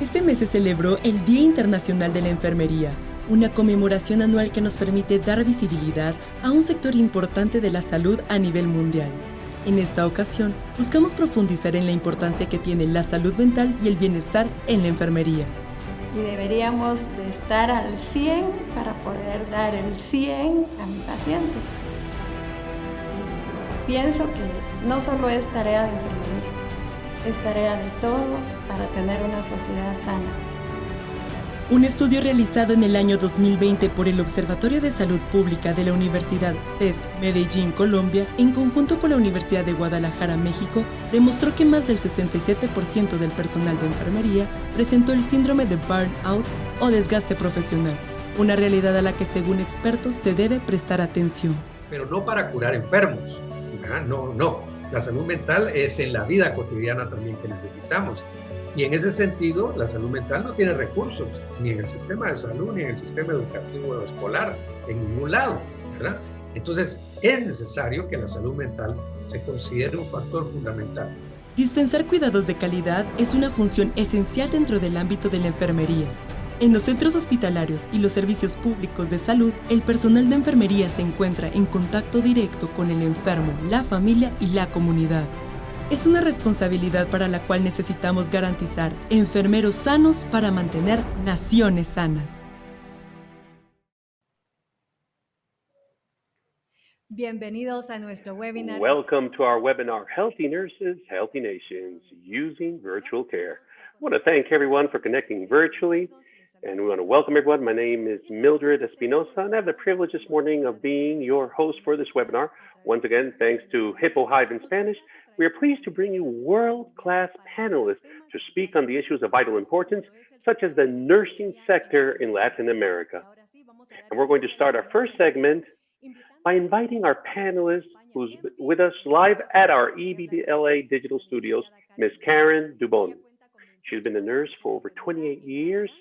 Este mes se celebró el Día Internacional de la Enfermería, una conmemoración anual que nos permite dar visibilidad a un sector importante de la salud a nivel mundial. En esta ocasión, buscamos profundizar en la importancia que tiene la salud mental y el bienestar en la enfermería. Y deberíamos de estar al 100 para poder dar el 100 a mi paciente. Y pienso que no solo es tarea de enfermería, es tarea de todos para tener una sociedad sana. Un estudio realizado en el año 2020 por el Observatorio de Salud Pública de la Universidad CES Medellín, Colombia, en conjunto con la Universidad de Guadalajara, México, demostró que más del 67% del personal de enfermería presentó el síndrome de burnout o desgaste profesional, una realidad a la que, según expertos, se debe prestar atención. Pero no para curar enfermos, no. La salud mental es en la vida cotidiana también que necesitamos. Y en ese sentido, la salud mental no tiene recursos, ni en el sistema de salud, ni en el sistema educativo escolar, en ningún lado, ¿verdad? Entonces, es necesario que la salud mental se considere un factor fundamental. Dispensar cuidados de calidad es una función esencial dentro del ámbito de la enfermería. En los centros hospitalarios y los servicios públicos de salud, el personal de enfermería se encuentra en contacto directo con el enfermo, la familia y la comunidad. Es una responsabilidad para la cual necesitamos garantizar enfermeros sanos para mantener naciones sanas. Bienvenidos a nuestro webinar. Welcome to our webinar, Healthy Nurses, Healthy Nations, Using Virtual Care. I want to thank everyone for connecting virtually, and we want to welcome everyone. My name is Mildred Espinosa, and I have the privilege this morning of being your host for this webinar. Once again, thanks to Hippo Hive in Spanish, we are pleased to bring you world-class panelists to speak on the issues of vital importance, such as the nursing sector in Latin America. And we're going to start our first segment by inviting our panelist who's with us live at our EBLA Digital Studios, Ms. Karen Dubon. She's been a nurse for over 28 years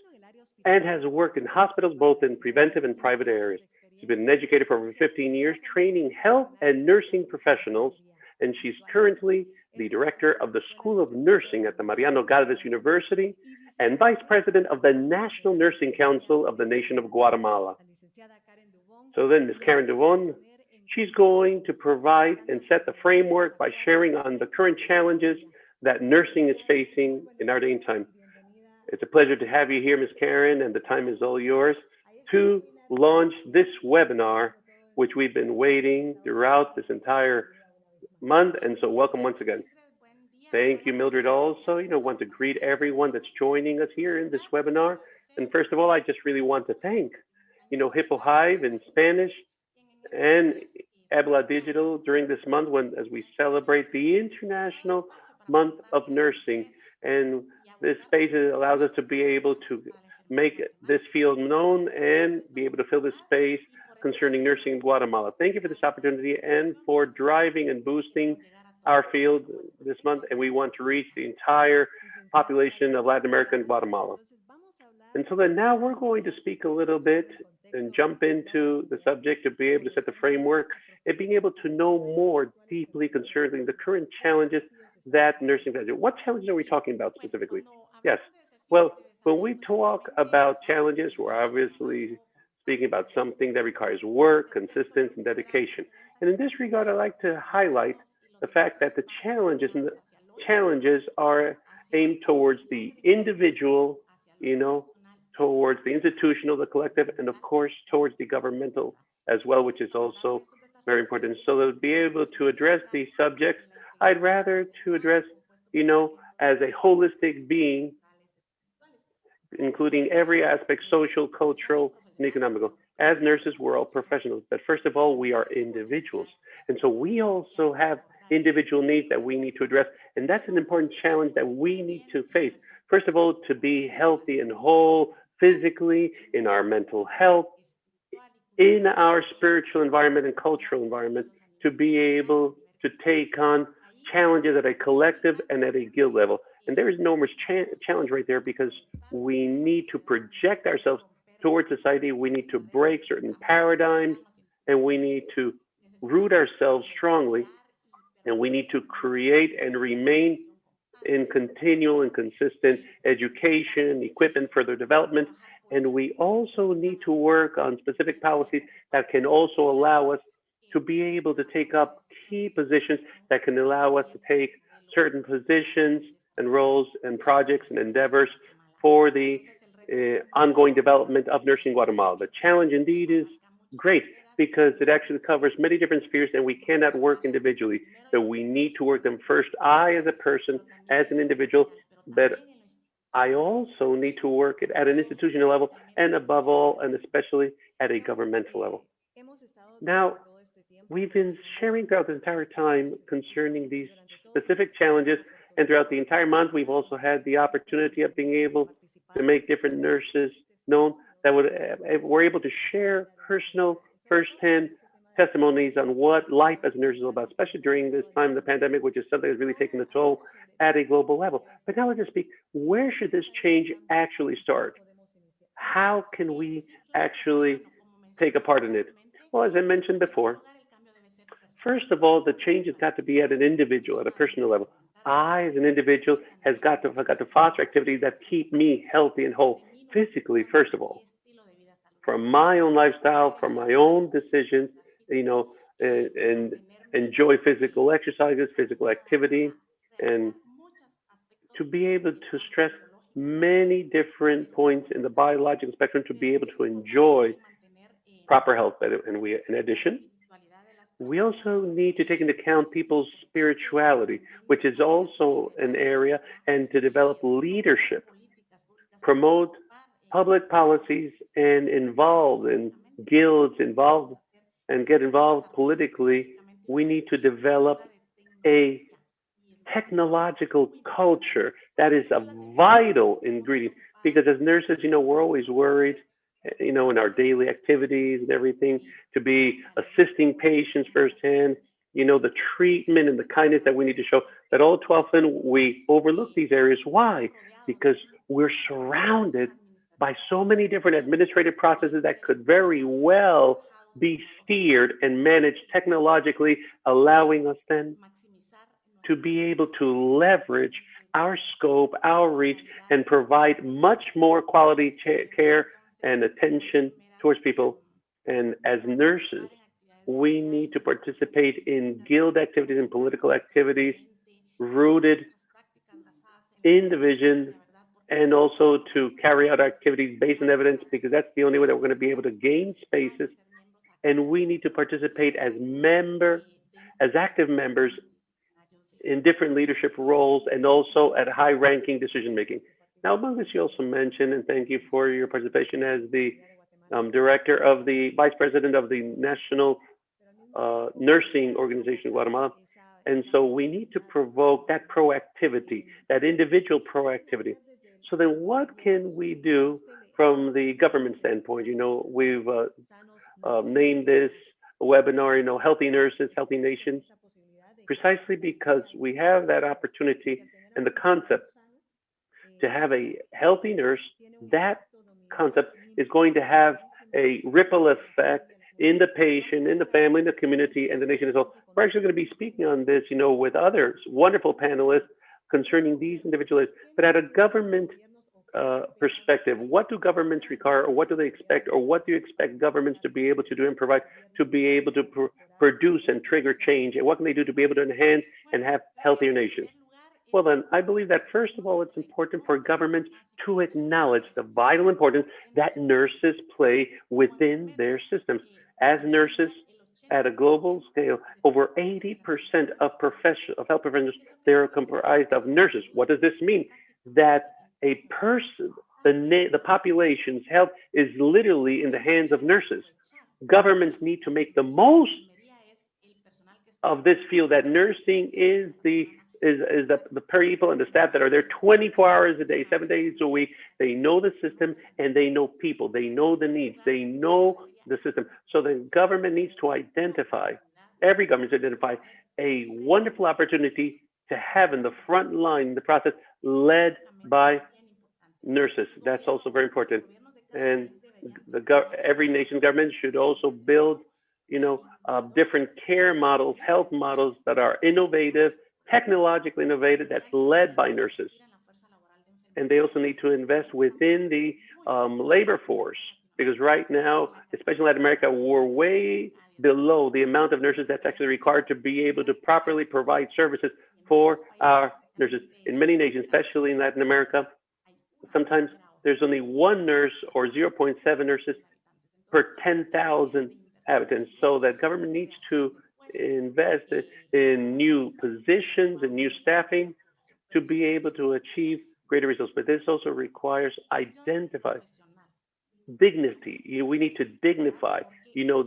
and has worked in hospitals, both in preventive and private areas. She's been an educator for over 15 years, training health and nursing professionals, and she's currently the director of the School of Nursing at the Mariano Galvez University and vice president of the National Nursing Council of the nation of Guatemala. So then Ms. Karen Dubon, she's going to provide and set the framework by sharing on the current challenges that nursing is facing in our day and time. It's a pleasure to have you here, Ms. Karen, and the time is all yours to launch this webinar, which we've been waiting throughout this entire month. And so welcome once again. Thank you, Mildred. Also, want to greet everyone that's joining us here in this webinar. And first of all, I just really want to thank, Hippo Hive in Spanish and EBLA Digital during this month as we celebrate the International Month of Nursing. And this space allows us to be able to make this field known and be able to fill this space concerning nursing in Guatemala. Thank you for this opportunity and for driving and boosting our field this month. And we want to reach the entire population of Latin America and Guatemala. And so then now we're going to speak a little bit and jump into the subject to be able to set the framework and being able to know more deeply concerning the current challenges that nursing faces. What challenges are we talking about specifically? Yes, well, when we talk about challenges, we're obviously speaking about something that requires work, consistency, and dedication. And in this regard, I'd like to highlight the fact that the challenges are aimed towards the individual, towards the institutional, the collective, and of course, towards the governmental as well, which is also very important. So to be able to address these subjects, I'd rather to address, as a holistic being, including every aspect, social, cultural, and economical. As nurses, we're all professionals, but first of all, we are individuals. And so we also have individual needs that we need to address. And that's an important challenge that we need to face. First of all, to be healthy and whole physically, in our mental health, in our spiritual environment and cultural environment, to be able to take on challenges at a collective and at a guild level. And there is enormous challenge right there because we need to project ourselves towards society. We need to break certain paradigms and we need to root ourselves strongly. And we need to create and remain in continual and consistent education, equipment, further development. And we also need to work on specific policies that can also allow us to be able to take up key positions that can allow us to take certain positions and roles and projects and endeavors for the ongoing development of nursing in Guatemala. The challenge indeed is great because it actually covers many different spheres and we cannot work individually. So we need to work them first, I as a person, as an individual, but I also need to work it at an institutional level and above all, and especially at a governmental level. Now, we've been sharing throughout the entire time concerning these specific challenges, and throughout the entire month, we've also had the opportunity of being able to make different nurses known that were able to share personal, firsthand testimonies on what life as a nurse is all about, especially during this time of the pandemic, which is something that's really taking a toll at a global level. But now let's just speak, where should this change actually start? How can we actually take a part in it? Well, as I mentioned before, first of all, the change has got to be at an individual, at a personal level. I, as an individual, have got to foster activities that keep me healthy and whole, physically, first of all, from my own lifestyle, from my own decisions, and enjoy physical exercises, physical activity, and to be able to stress many different points in the biological spectrum to be able to enjoy proper health. And we, in addition, we also need to take into account people's spirituality, which is also an area, and to develop leadership, promote public policies, and involve in guilds, get involved politically. We need to develop a technological culture that is a vital ingredient because as nurses, we're always worried, in our daily activities and everything, to be assisting patients firsthand, the treatment and the kindness that we need to show, that all too often we overlook these areas. Why? Because we're surrounded by so many different administrative processes that could very well be steered and managed technologically, allowing us then to be able to leverage our scope, our reach, and provide much more quality care and attention towards people. And as nurses, we need to participate in guild activities and political activities rooted in division, and also to carry out activities based on evidence, because that's the only way that we're going to be able to gain spaces. And we need to participate as active members in different leadership roles and also at high-ranking decision-making. Now, among this, you also mentioned, and thank you for your participation as the director of the vice president of the National Nursing Organization of Guatemala. And so we need to provoke that proactivity, that individual proactivity. So then what can we do from the government standpoint? We've named this webinar, Healthy Nurses, Healthy Nations, precisely because we have that opportunity and the concept to have a healthy nurse. That concept is going to have a ripple effect in the patient, in the family, in the community, and the nation as well. We're actually going to be speaking on this, with others, wonderful panelists concerning these individuals. But at a government perspective, what do governments require, or what do they expect, or what do you expect governments to be able to do and provide to be able to produce and trigger change? And what can they do to be able to enhance and have healthier nations? Well, then, I believe that first of all, it's important for governments to acknowledge the vital importance that nurses play within their systems. As nurses, at a global scale, over 80% of health professionals, they are comprised of nurses. What does this mean? That a person, the population's health is literally in the hands of nurses. Governments need to make the most of this field, that nursing is the people and the staff that are there 24 hours a day, 7 days a week. They know the system and they know people. They know the needs. They know the system. So the government needs to identify, every government needs to identify a wonderful opportunity to have in the front line the process led by nurses. That's also very important. And every nation's government should also build, different care models, health models that are innovative, technologically innovative, that's led by nurses. And they also need to invest within the labor force, because right now, especially in Latin America, we're way below the amount of nurses that's actually required to be able to properly provide services for our nurses. In many nations, especially in Latin America, sometimes there's only one nurse or 0.7 nurses per 10,000 inhabitants. So that government needs to invest in new positions and new staffing to be able to achieve greater results. But this also requires identify dignity. We need to dignify,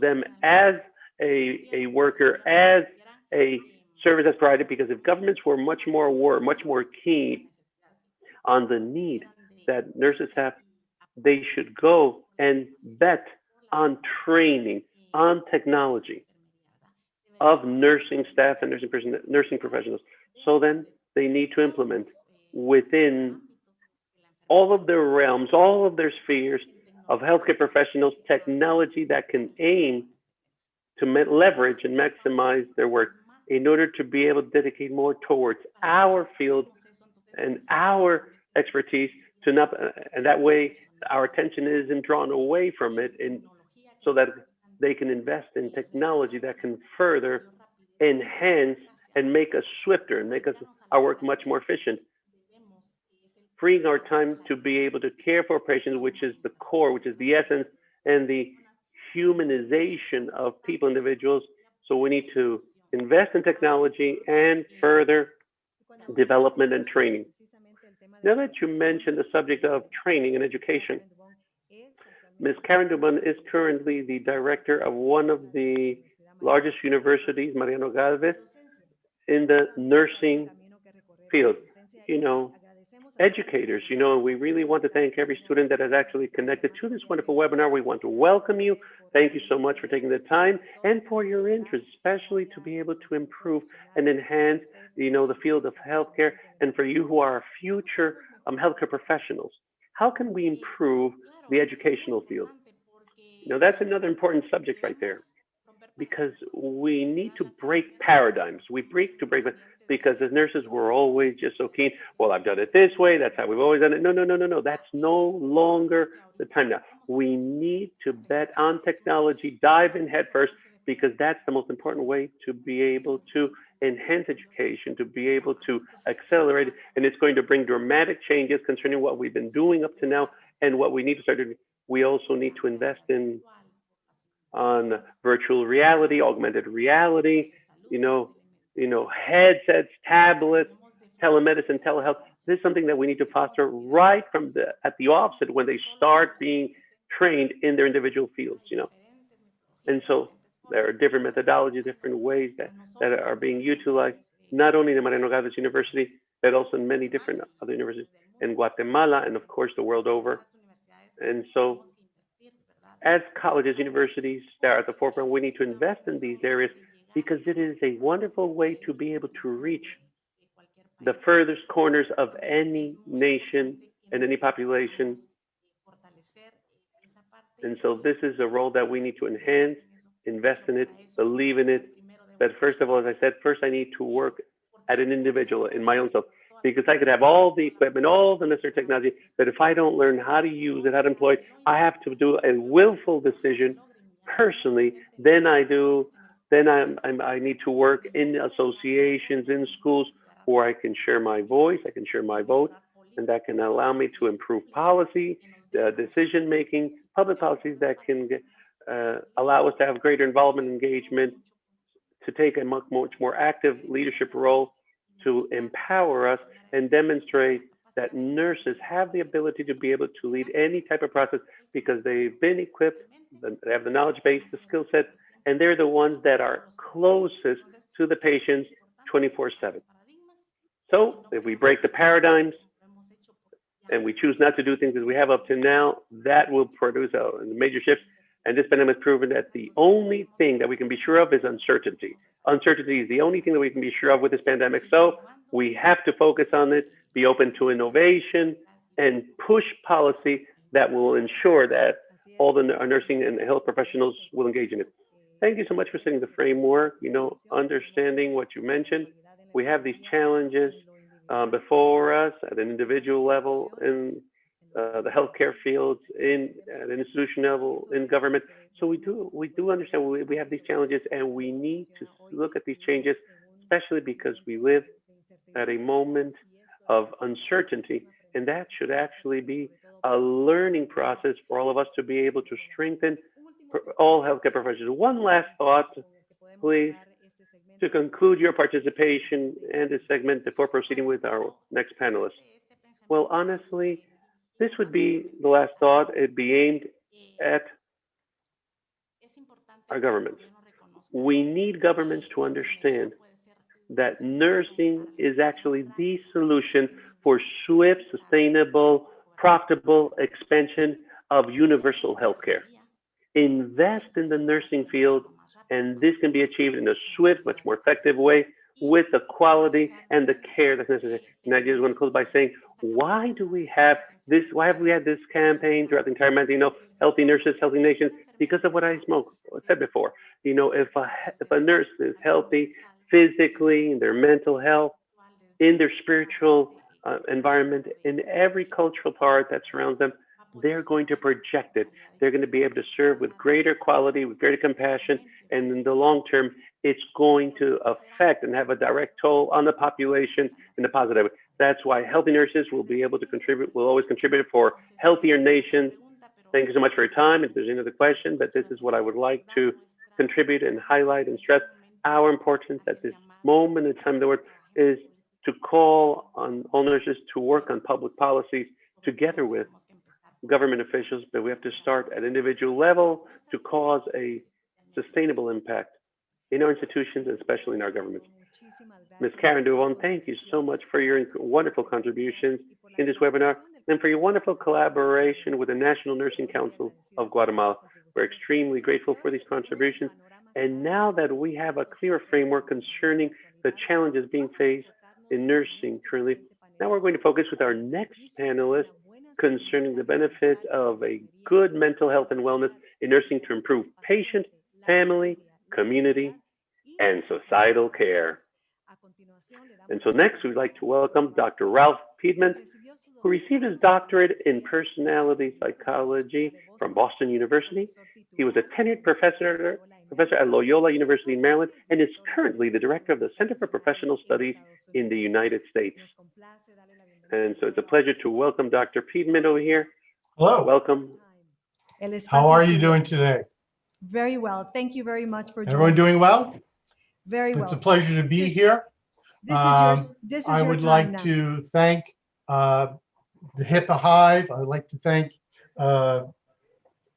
them as a worker, as a service that's provided, because if governments were much more aware, much more keen on the need that nurses have, they should go and bet on training, on technology of nursing staff and nursing professionals. So then they need to implement within all of their realms, all of their spheres of healthcare professionals, technology that can aim to leverage and maximize their work in order to be able to dedicate more towards our field and our expertise, to not, and that way our attention isn't drawn away from it, and so that they can invest in technology that can further enhance and make us swifter and make our work much more efficient, freeing our time to be able to care for patients, which is the core, which is the essence and the humanization of people, individuals. So we need to invest in technology and further development and training. Now that you mentioned the subject of training and education, Ms. Karen Duban is currently the director of one of the largest universities, Mariano Galvez, in the nursing field. Educators, we really want to thank every student that has actually connected to this wonderful webinar. We want to welcome you. Thank you so much for taking the time and for your interest, especially to be able to improve and enhance, the field of healthcare, and for you who are future healthcare professionals. How can we improve the educational field? That's another important subject right there, because we need to break paradigms. Because as nurses, we're always just so keen. Well, I've done it this way. That's how we've always done it. No. That's no longer the time now. We need to bet on technology, dive in head first, because that's the most important way to be able to enhance education, to be able to accelerate it. And it's going to bring dramatic changes concerning what we've been doing up to now and what we need to start doing. We also need to invest on virtual reality, augmented reality, headsets, tablets, telemedicine, telehealth. This is something that we need to foster right from at the offset when they start being trained in their individual fields, And so there are different methodologies, different ways that are being utilized, not only in Mariano Galvez University, but also in many different other universities in Guatemala and of course the world over. And so as colleges, universities that are at the forefront, we need to invest in these areas, because it is a wonderful way to be able to reach the furthest corners of any nation and any population. And so this is a role that we need to enhance, invest in it, believe in it. But first of all, as I said, first I need to work at an individual, in my own self, because I could have all the equipment, all the necessary technology, but if I don't learn how to use it, how to employ it, I have to do a willful decision personally. Then I need to work in associations, in schools, where I can share my voice, I can share my vote, and that can allow me to improve policy, decision making, public policies that can allow us to have greater involvement, engagement, to take a much more active leadership role, to empower us and demonstrate that nurses have the ability to be able to lead any type of process, because they've been equipped, they have the knowledge base, the skill set, and they're the ones that are closest to the patients 24/7. So if we break the paradigms and we choose not to do things as we have up to now, that will produce a major shift. And this pandemic has proven that the only thing that we can be sure of is uncertainty. Uncertainty is the only thing that we can be sure of with this pandemic. So we have to focus on it, be open to innovation, and push policy that will ensure that all our nursing and health professionals will engage in it. Thank you so much for setting the framework, understanding what you mentioned. We have these challenges before us at an individual level in the healthcare fields, at an institution level, in government. So we do understand we have these challenges, and we need to look at these changes, especially because we live at a moment of uncertainty, and that should actually be a learning process for all of us to be able to strengthen all healthcare professionals. One last thought, please, to conclude your participation in this segment before proceeding with our next panelist. Well, honestly, this would be the last thought. It'd be aimed at our governments. We need governments to understand that nursing is actually the solution for swift, sustainable, profitable expansion of universal healthcare. Invest in the nursing field, and this can be achieved in a swift, much more effective way with the quality and the care that's necessary. And I just want to close by saying, why do we have this? Why have we had this campaign throughout the entire month? Healthy nurses, healthy nations, because of what I said before. If a nurse is healthy physically, in their mental health, in their spiritual environment, in every cultural part that surrounds them, they're going to project it. They're going to be able to serve with greater quality, with greater compassion, and in the long term, it's going to affect and have a direct toll on the population in a positive way. That's why healthy nurses will be able to contribute, will always contribute for healthier nations. Thank you so much for your time. If there's any other question, but this is what I would like to contribute and highlight and stress our importance at this moment in time. The word is to call on all nurses to work on public policies together with government officials, but we have to start at individual level to cause a sustainable impact in our institutions, and especially in our governments. Ms. Karen Duvon, thank you so much for your wonderful contributions in this webinar and for your wonderful collaboration with the National Nursing Council of Guatemala. We're extremely grateful for these contributions. And now that we have a clear framework concerning the challenges being faced in nursing currently, now we're going to focus with our next panelist concerning the benefits of a good mental health and wellness in nursing to improve patient, family, community, and societal care. And so next, we'd like to welcome Dr. Ralph Piedmont, who received his doctorate in personality psychology from Boston University. He was a tenured professor at Loyola University in Maryland and is currently the director of the Center for Professional Studies in the United States. And so it's a pleasure to welcome Dr. Piedmont over here. Hello. Welcome. How are you doing today? Very well. Thank you very much for joining. Everyone doing well? Very well. It's a pleasure to be here. This is I your would time like now. to thank the HIPAA Hive. I'd like to thank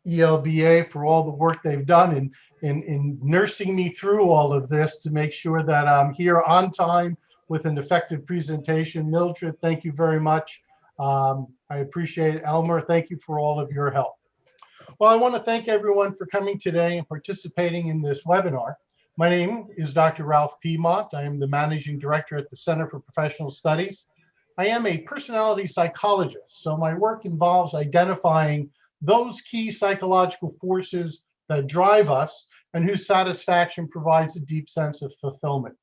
ELBA for all the work they've done in nursing me through all of this to make sure that I'm here on time with an effective presentation. Mildred, thank you very much. I appreciate it. Elmer, thank you for all of your help. Well, I want to thank everyone for coming today and participating in this webinar. My name is Dr. Ralph Piedmont. I am the Managing Director at the Center for Professional Studies. I am a personality psychologist, so my work involves identifying those key psychological forces that drive us and whose satisfaction provides a deep sense of fulfillment.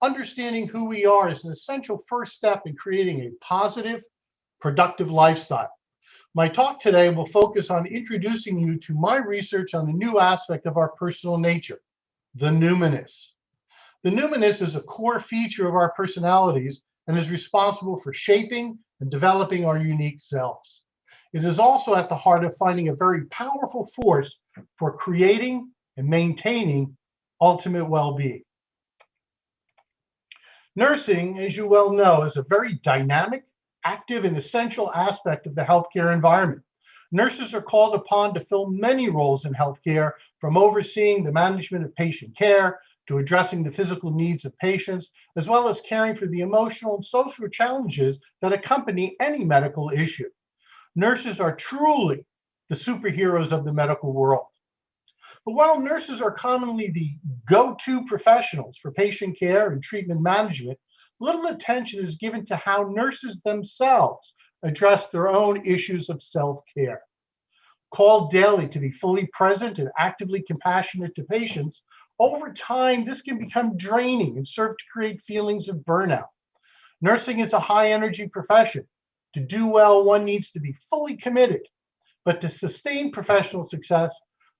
Understanding who we are is an essential first step in creating a positive, productive lifestyle. My talk today will focus on introducing you to my research on a new aspect of our personal nature, the numinous. The numinous is a core feature of our personalities and is responsible for shaping and developing our unique selves. It is also at the heart of finding a very powerful force for creating and maintaining ultimate well-being. Nursing, as you well know, is a very dynamic, active, and essential aspect of the healthcare environment. Nurses are called upon to fill many roles in healthcare, from overseeing the management of patient care to addressing the physical needs of patients, as well as caring for the emotional and social challenges that accompany any medical issue. Nurses are truly the superheroes of the medical world. But while nurses are commonly the go-to professionals for patient care and treatment management, little attention is given to how nurses themselves address their own issues of self-care. Called daily to be fully present and actively compassionate to patients, Over time, this can become draining and serve to create feelings of burnout. Nursing is a high energy profession. To do well, one needs to be fully committed. But to sustain professional success,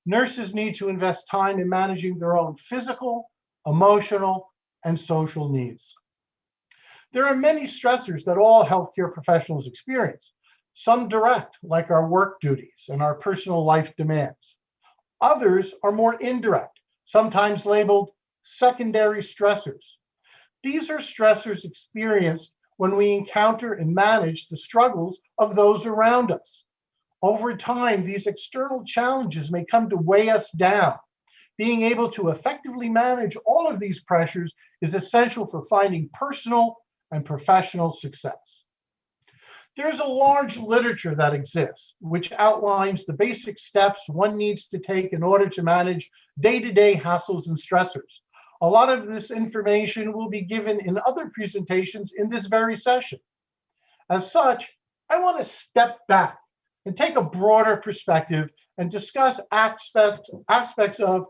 nurses need to invest time in managing their own physical, emotional, and social needs. There are many stressors that all healthcare professionals experience, some direct, like our work duties and our personal life demands. Others are more indirect, sometimes labeled secondary stressors. These are stressors experienced when we encounter and manage the struggles of those around us. Over time, these external challenges may come to weigh us down. Being able to effectively manage all of these pressures is essential for finding personal and professional success. There's a large literature that exists, which outlines the basic steps one needs to take in order to manage day-to-day hassles and stressors. A lot of this information will be given in other presentations in this very session. As such, I want to step back and take a broader perspective and discuss aspects of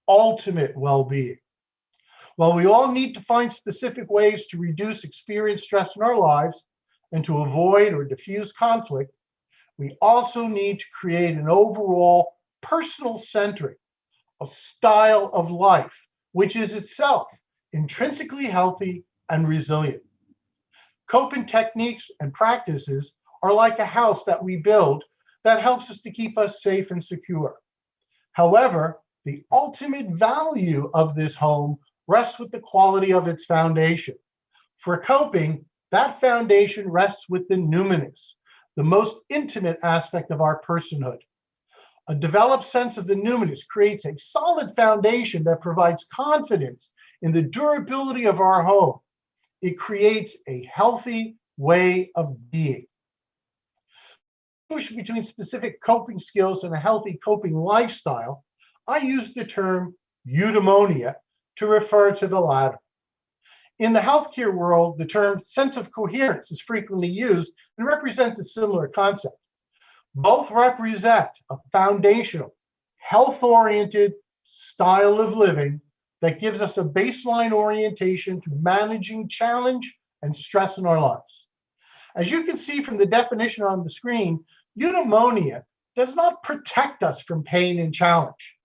ultimate well-being. While we all need to find specific ways to reduce experienced stress in our lives and to avoid or diffuse conflict, we also need to create an overall personal centering, a style of life, which is itself intrinsically healthy and resilient. Coping techniques and practices are like a house that we build that helps us to keep us safe and secure. However, the ultimate value of this home rests with the quality of its foundation. For coping, that foundation rests with the numinous, the most intimate aspect of our personhood. A developed sense of the numinous creates a solid foundation that provides confidence in the durability of our home. It creates a healthy way of being. Distinguish between specific coping skills and a healthy coping lifestyle, I use the term eudaimonia to refer to the latter. In the healthcare world, the term sense of coherence is frequently used and represents a similar concept. Both represent a foundational, health-oriented style of living that gives us a baseline orientation to managing challenge and stress in our lives. As you can see from the definition on the screen, eudaimonia does not protect us from pain and challenge.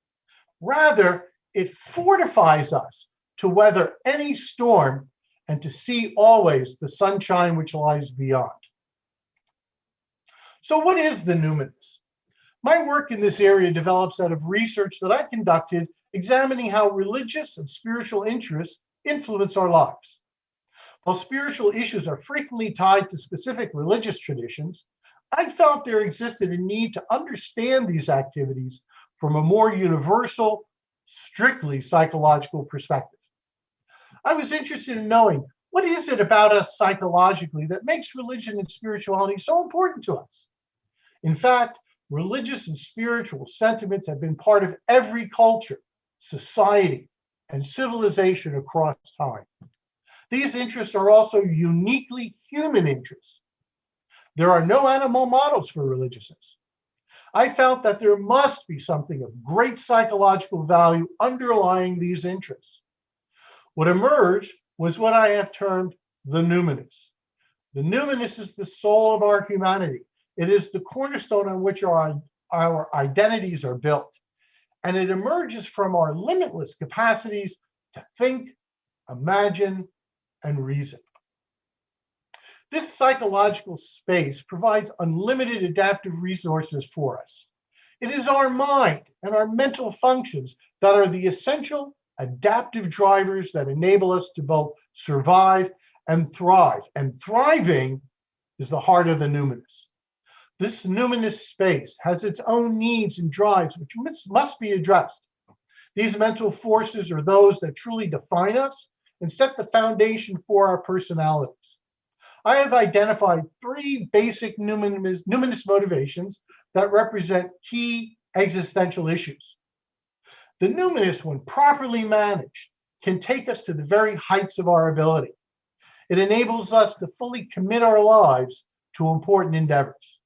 Rather, it fortifies us to weather any storm and to see always the sunshine which lies beyond. So what is the numinous? My work in this area develops out of research that I conducted examining how religious and spiritual interests influence our lives. While spiritual issues are frequently tied to specific religious traditions, I felt there existed a need to understand these activities from a more universal, strictly psychological perspective. I was interested in knowing, what is it about us psychologically that makes religion and spirituality so important to us? In fact, religious and spiritual sentiments have been part of every culture, society, and civilization across time. These interests are also uniquely human interests. There are no animal models for religiousness. I felt that there must be something of great psychological value underlying these interests. What emerged was what I have termed the numinous. The numinous is the soul of our humanity. It is the cornerstone on which our identities are built. And it emerges from our limitless capacities to think, imagine, and reason. This psychological space provides unlimited adaptive resources for us. It is our mind and our mental functions that are the essential adaptive drivers that enable us to both survive and thrive. And thriving is the heart of the numinous. This numinous space has its own needs and drives which must be addressed. These mental forces are those that truly define us and set the foundation for our personalities. I have identified three basic numinous motivations that represent key existential issues. The numinous, when properly managed, can take us to the very heights of our ability. It enables us to fully commit our lives to important endeavors.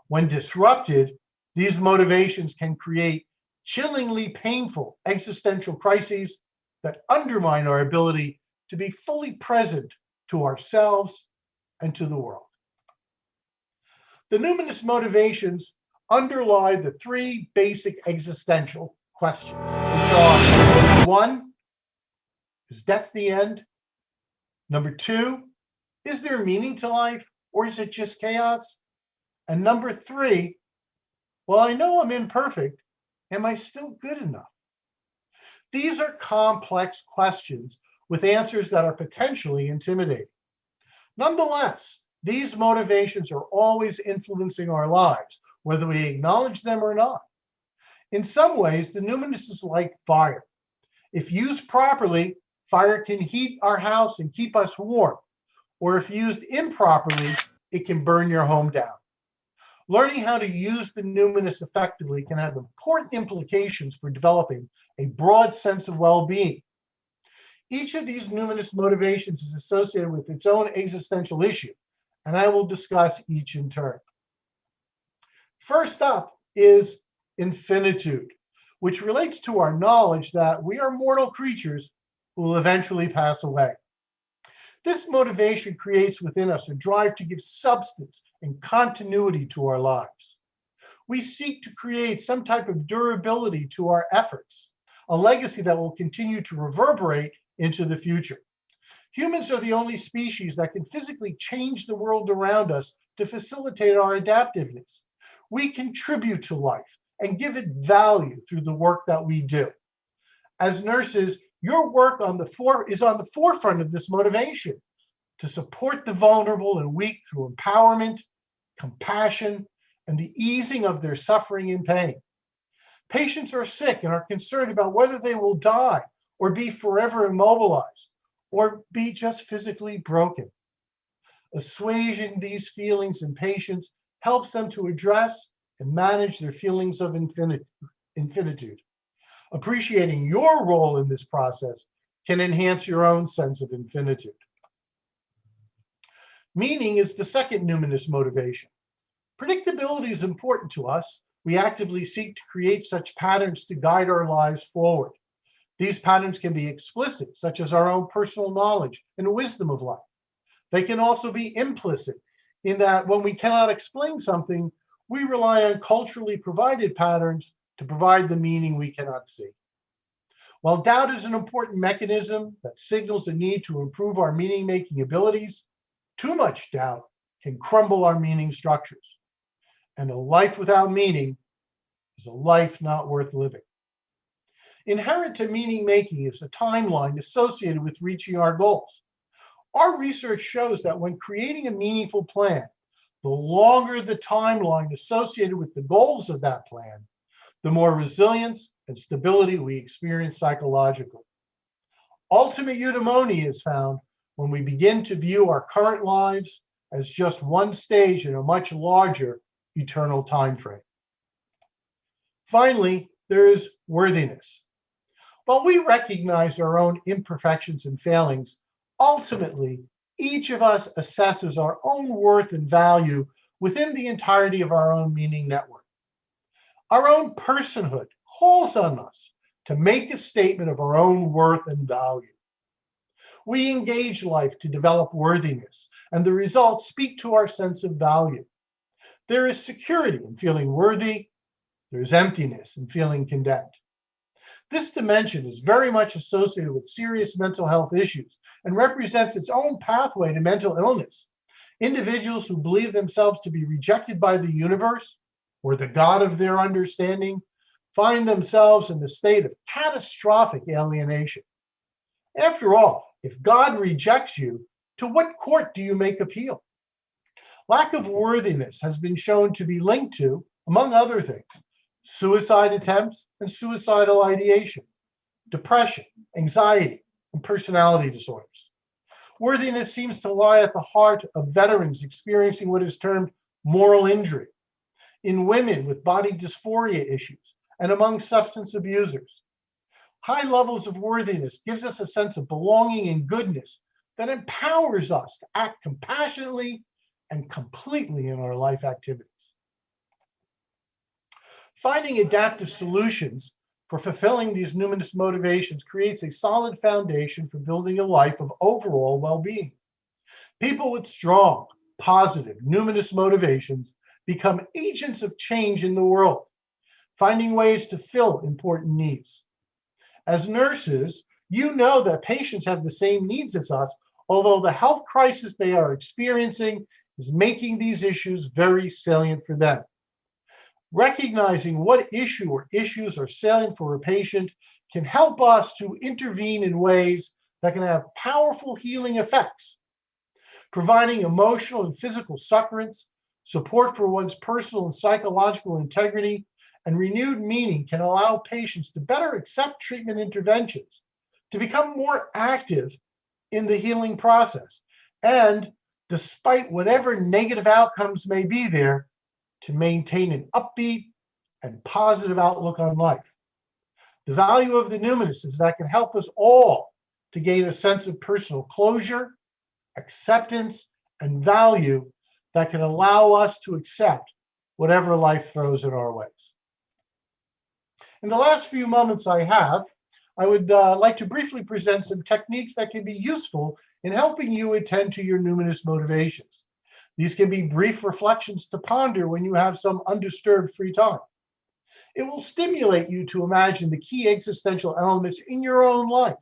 When disrupted, these motivations can create chillingly painful existential crises that undermine our ability to be fully present to ourselves and to the world. The numinous motivations underlie the three basic existential questions, which are: number one, is death the end? Number two, is there meaning to life, or is it just chaos? And number three, well, I know I'm imperfect. Am I still good enough? These are complex questions with answers that are potentially intimidating. Nonetheless, these motivations are always influencing our lives, whether we acknowledge them or not. In some ways, the numinous is like fire. If used properly, fire can heat our house and keep us warm. Or if used improperly, it can burn your home down. Learning how to use the numinous effectively can have important implications for developing a broad sense of well-being. Each of these numinous motivations is associated with its own existential issue, and I will discuss each in turn. First up is infinitude, which relates to our knowledge that we are mortal creatures who will eventually pass away. This motivation creates within us a drive to give substance and continuity to our lives. We seek to create some type of durability to our efforts, a legacy that will continue to reverberate into the future. Humans are the only species that can physically change the world around us to facilitate our adaptiveness. We contribute to life and give it value through the work that we do. As nurses, your work is on the forefront of this motivation to support the vulnerable and weak through empowerment, compassion, and the easing of their suffering and pain. Patients are sick and are concerned about whether they will die or be forever immobilized or be just physically broken. Assuaging these feelings in patients helps them to address and manage their feelings of infinitude. Appreciating your role in this process can enhance your own sense of infinitude. Meaning is the second numinous motivation. Predictability is important to us. We actively seek to create such patterns to guide our lives forward. These patterns can be explicit, such as our own personal knowledge and wisdom of life. They can also be implicit, in that when we cannot explain something, we rely on culturally provided patterns to provide the meaning we cannot see. While doubt is an important mechanism that signals a need to improve our meaning-making abilities, too much doubt can crumble our meaning structures. And a life without meaning is a life not worth living. Inherent to meaning-making is a timeline associated with reaching our goals. Our research shows that when creating a meaningful plan, the longer the timeline associated with the goals of that plan, the more resilience and stability we experience psychologically. Ultimate eudaimonia is found when we begin to view our current lives as just one stage in a much larger eternal time frame. Finally, there is worthiness. While we recognize our own imperfections and failings, ultimately, each of us assesses our own worth and value within the entirety of our own meaning network. Our own personhood calls on us to make a statement of our own worth and value. We engage life to develop worthiness, and the results speak to our sense of value. There is security in feeling worthy. There's emptiness in feeling condemned. This dimension is very much associated with serious mental health issues and represents its own pathway to mental illness. Individuals who believe themselves to be rejected by the universe or the God of their understanding find themselves in a state of catastrophic alienation. After all, if God rejects you, to what court do you make appeal? Lack of worthiness has been shown to be linked to, among other things, suicide attempts and suicidal ideation, depression, anxiety, and personality disorders. Worthiness seems to lie at the heart of veterans experiencing what is termed moral injury, in women with body dysphoria issues, and among substance abusers. High levels of worthiness gives us a sense of belonging and goodness that empowers us to act compassionately and completely in our life activities. Finding adaptive solutions for fulfilling these numinous motivations creates a solid foundation for building a life of overall well-being. People with strong, positive, numinous motivations become agents of change in the world, finding ways to fill important needs. As nurses, you know that patients have the same needs as us, although the health crisis they are experiencing is making these issues very salient for them. Recognizing what issue or issues are salient for a patient can help us to intervene in ways that can have powerful healing effects. Providing emotional and physical succorance, support for one's personal and psychological integrity, and renewed meaning can allow patients to better accept treatment interventions, to become more active in the healing process, and despite whatever negative outcomes may be there, to maintain an upbeat and positive outlook on life. The value of the numinous is that can help us all to gain a sense of personal closure, acceptance, and value that can allow us to accept whatever life throws in our ways. In the last few moments I would like to briefly present some techniques that can be useful in helping you attend to your numinous motivations. These can be brief reflections to ponder when you have some undisturbed free time. It will stimulate you to imagine the key existential elements in your own life.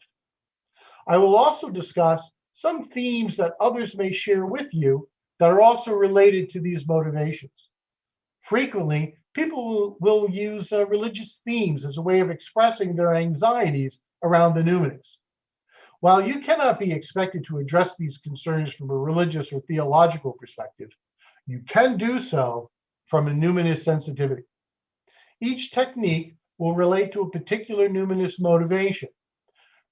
I will also discuss some themes that others may share with you that are also related to these motivations. Frequently, people will use religious themes as a way of expressing their anxieties around the numinous. While you cannot be expected to address these concerns from a religious or theological perspective, you can do so from a numinous sensitivity. Each technique will relate to a particular numinous motivation.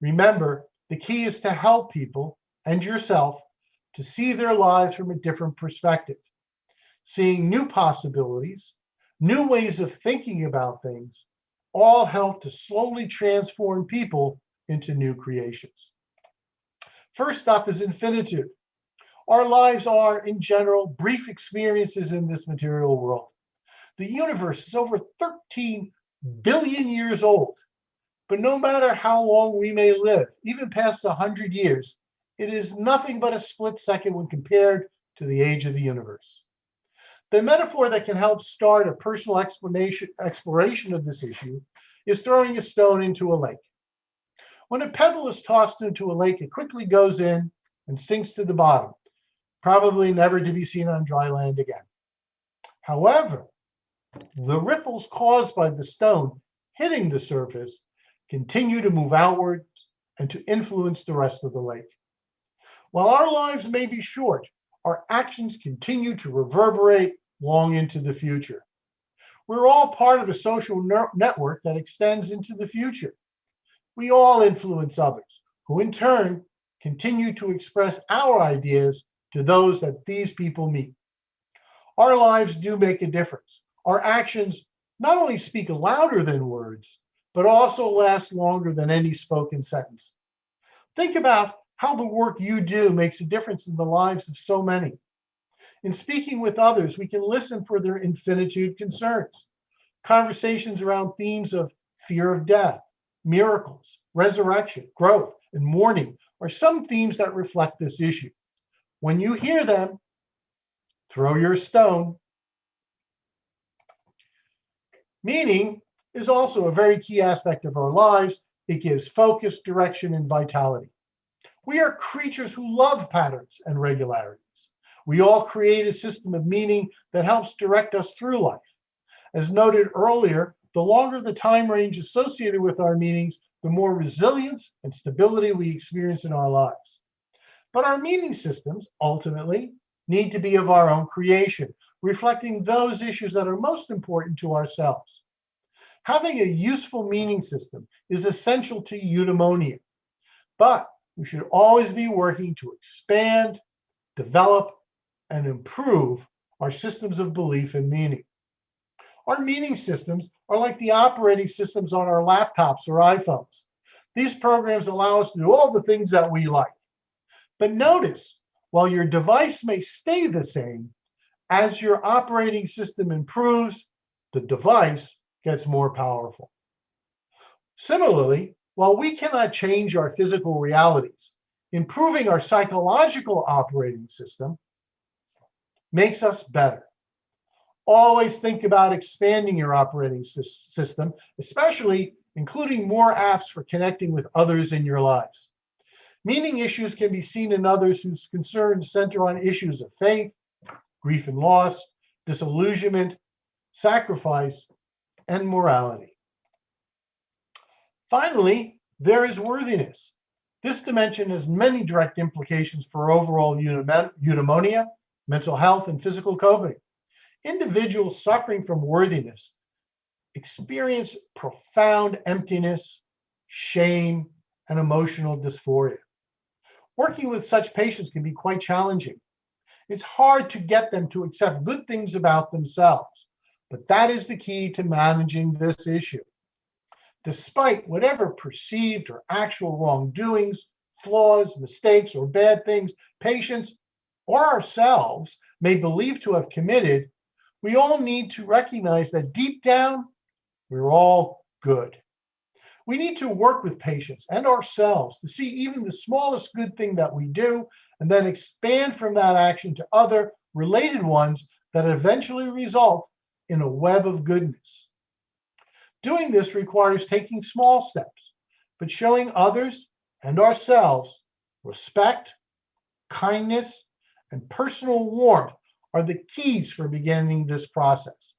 Remember, the key is to help people and yourself to see their lives from a different perspective, seeing new possibilities, new ways of thinking about things, all help to slowly transform people into new creations. First up is infinitude. Our lives are, in general, brief experiences in this material world. The universe is over 13 billion years old, but no matter how long we may live, even past 100 years, it is nothing but a split second when compared to the age of the universe. The metaphor that can help start a personal exploration of this issue is throwing a stone into a lake. When a pebble is tossed into a lake, it quickly goes in and sinks to the bottom, probably never to be seen on dry land again. However, the ripples caused by the stone hitting the surface continue to move outward and to influence the rest of the lake. While our lives may be short, our actions continue to reverberate long into the future. We're all part of a social network that extends into the future. We all influence others, who in turn continue to express our ideas to those that these people meet. Our lives do make a difference. Our actions not only speak louder than words, but also last longer than any spoken sentence. Think about how the work you do makes a difference in the lives of so many. In speaking with others, we can listen for their infinitude concerns. Conversations around themes of fear of death, miracles, resurrection, growth, and mourning are some themes that reflect this issue. When you hear them, throw your stone. Meaning is also a very key aspect of our lives. It gives focus, direction, and vitality. We are creatures who love patterns and regularities. We all create a system of meaning that helps direct us through life. As noted earlier, the longer the time range associated with our meanings, the more resilience and stability we experience in our lives. But our meaning systems, ultimately, need to be of our own creation, reflecting those issues that are most important to ourselves. Having a useful meaning system is essential to eudaimonia, but we should always be working to expand, develop, and improve our systems of belief and meaning. Our meaning systems are like the operating systems on our laptops or iPhones. These programs allow us to do all the things that we like. But notice, while your device may stay the same, as your operating system improves, the device gets more powerful. Similarly, while we cannot change our physical realities, improving our psychological operating system makes us better. Always think about expanding your operating system, especially including more apps for connecting with others in your lives. Meaning issues can be seen in others whose concerns center on issues of faith, grief and loss, disillusionment, sacrifice, and morality. Finally, there is worthiness. This dimension has many direct implications for overall eudaimonia, mental health, and physical coping. Individuals suffering from worthiness experience profound emptiness, shame, and emotional dysphoria. Working with such patients can be quite challenging. It's hard to get them to accept good things about themselves, but that is the key to managing this issue. Despite whatever perceived or actual wrongdoings, flaws, mistakes, or bad things patients or ourselves may believe to have committed, we all need to recognize that deep down, we're all good. We need to work with patients and ourselves to see even the smallest good thing that we do, and then expand from that action to other related ones that eventually result in a web of goodness. Doing this requires taking small steps, but showing others and ourselves respect, kindness, and personal warmth are the keys for beginning this process.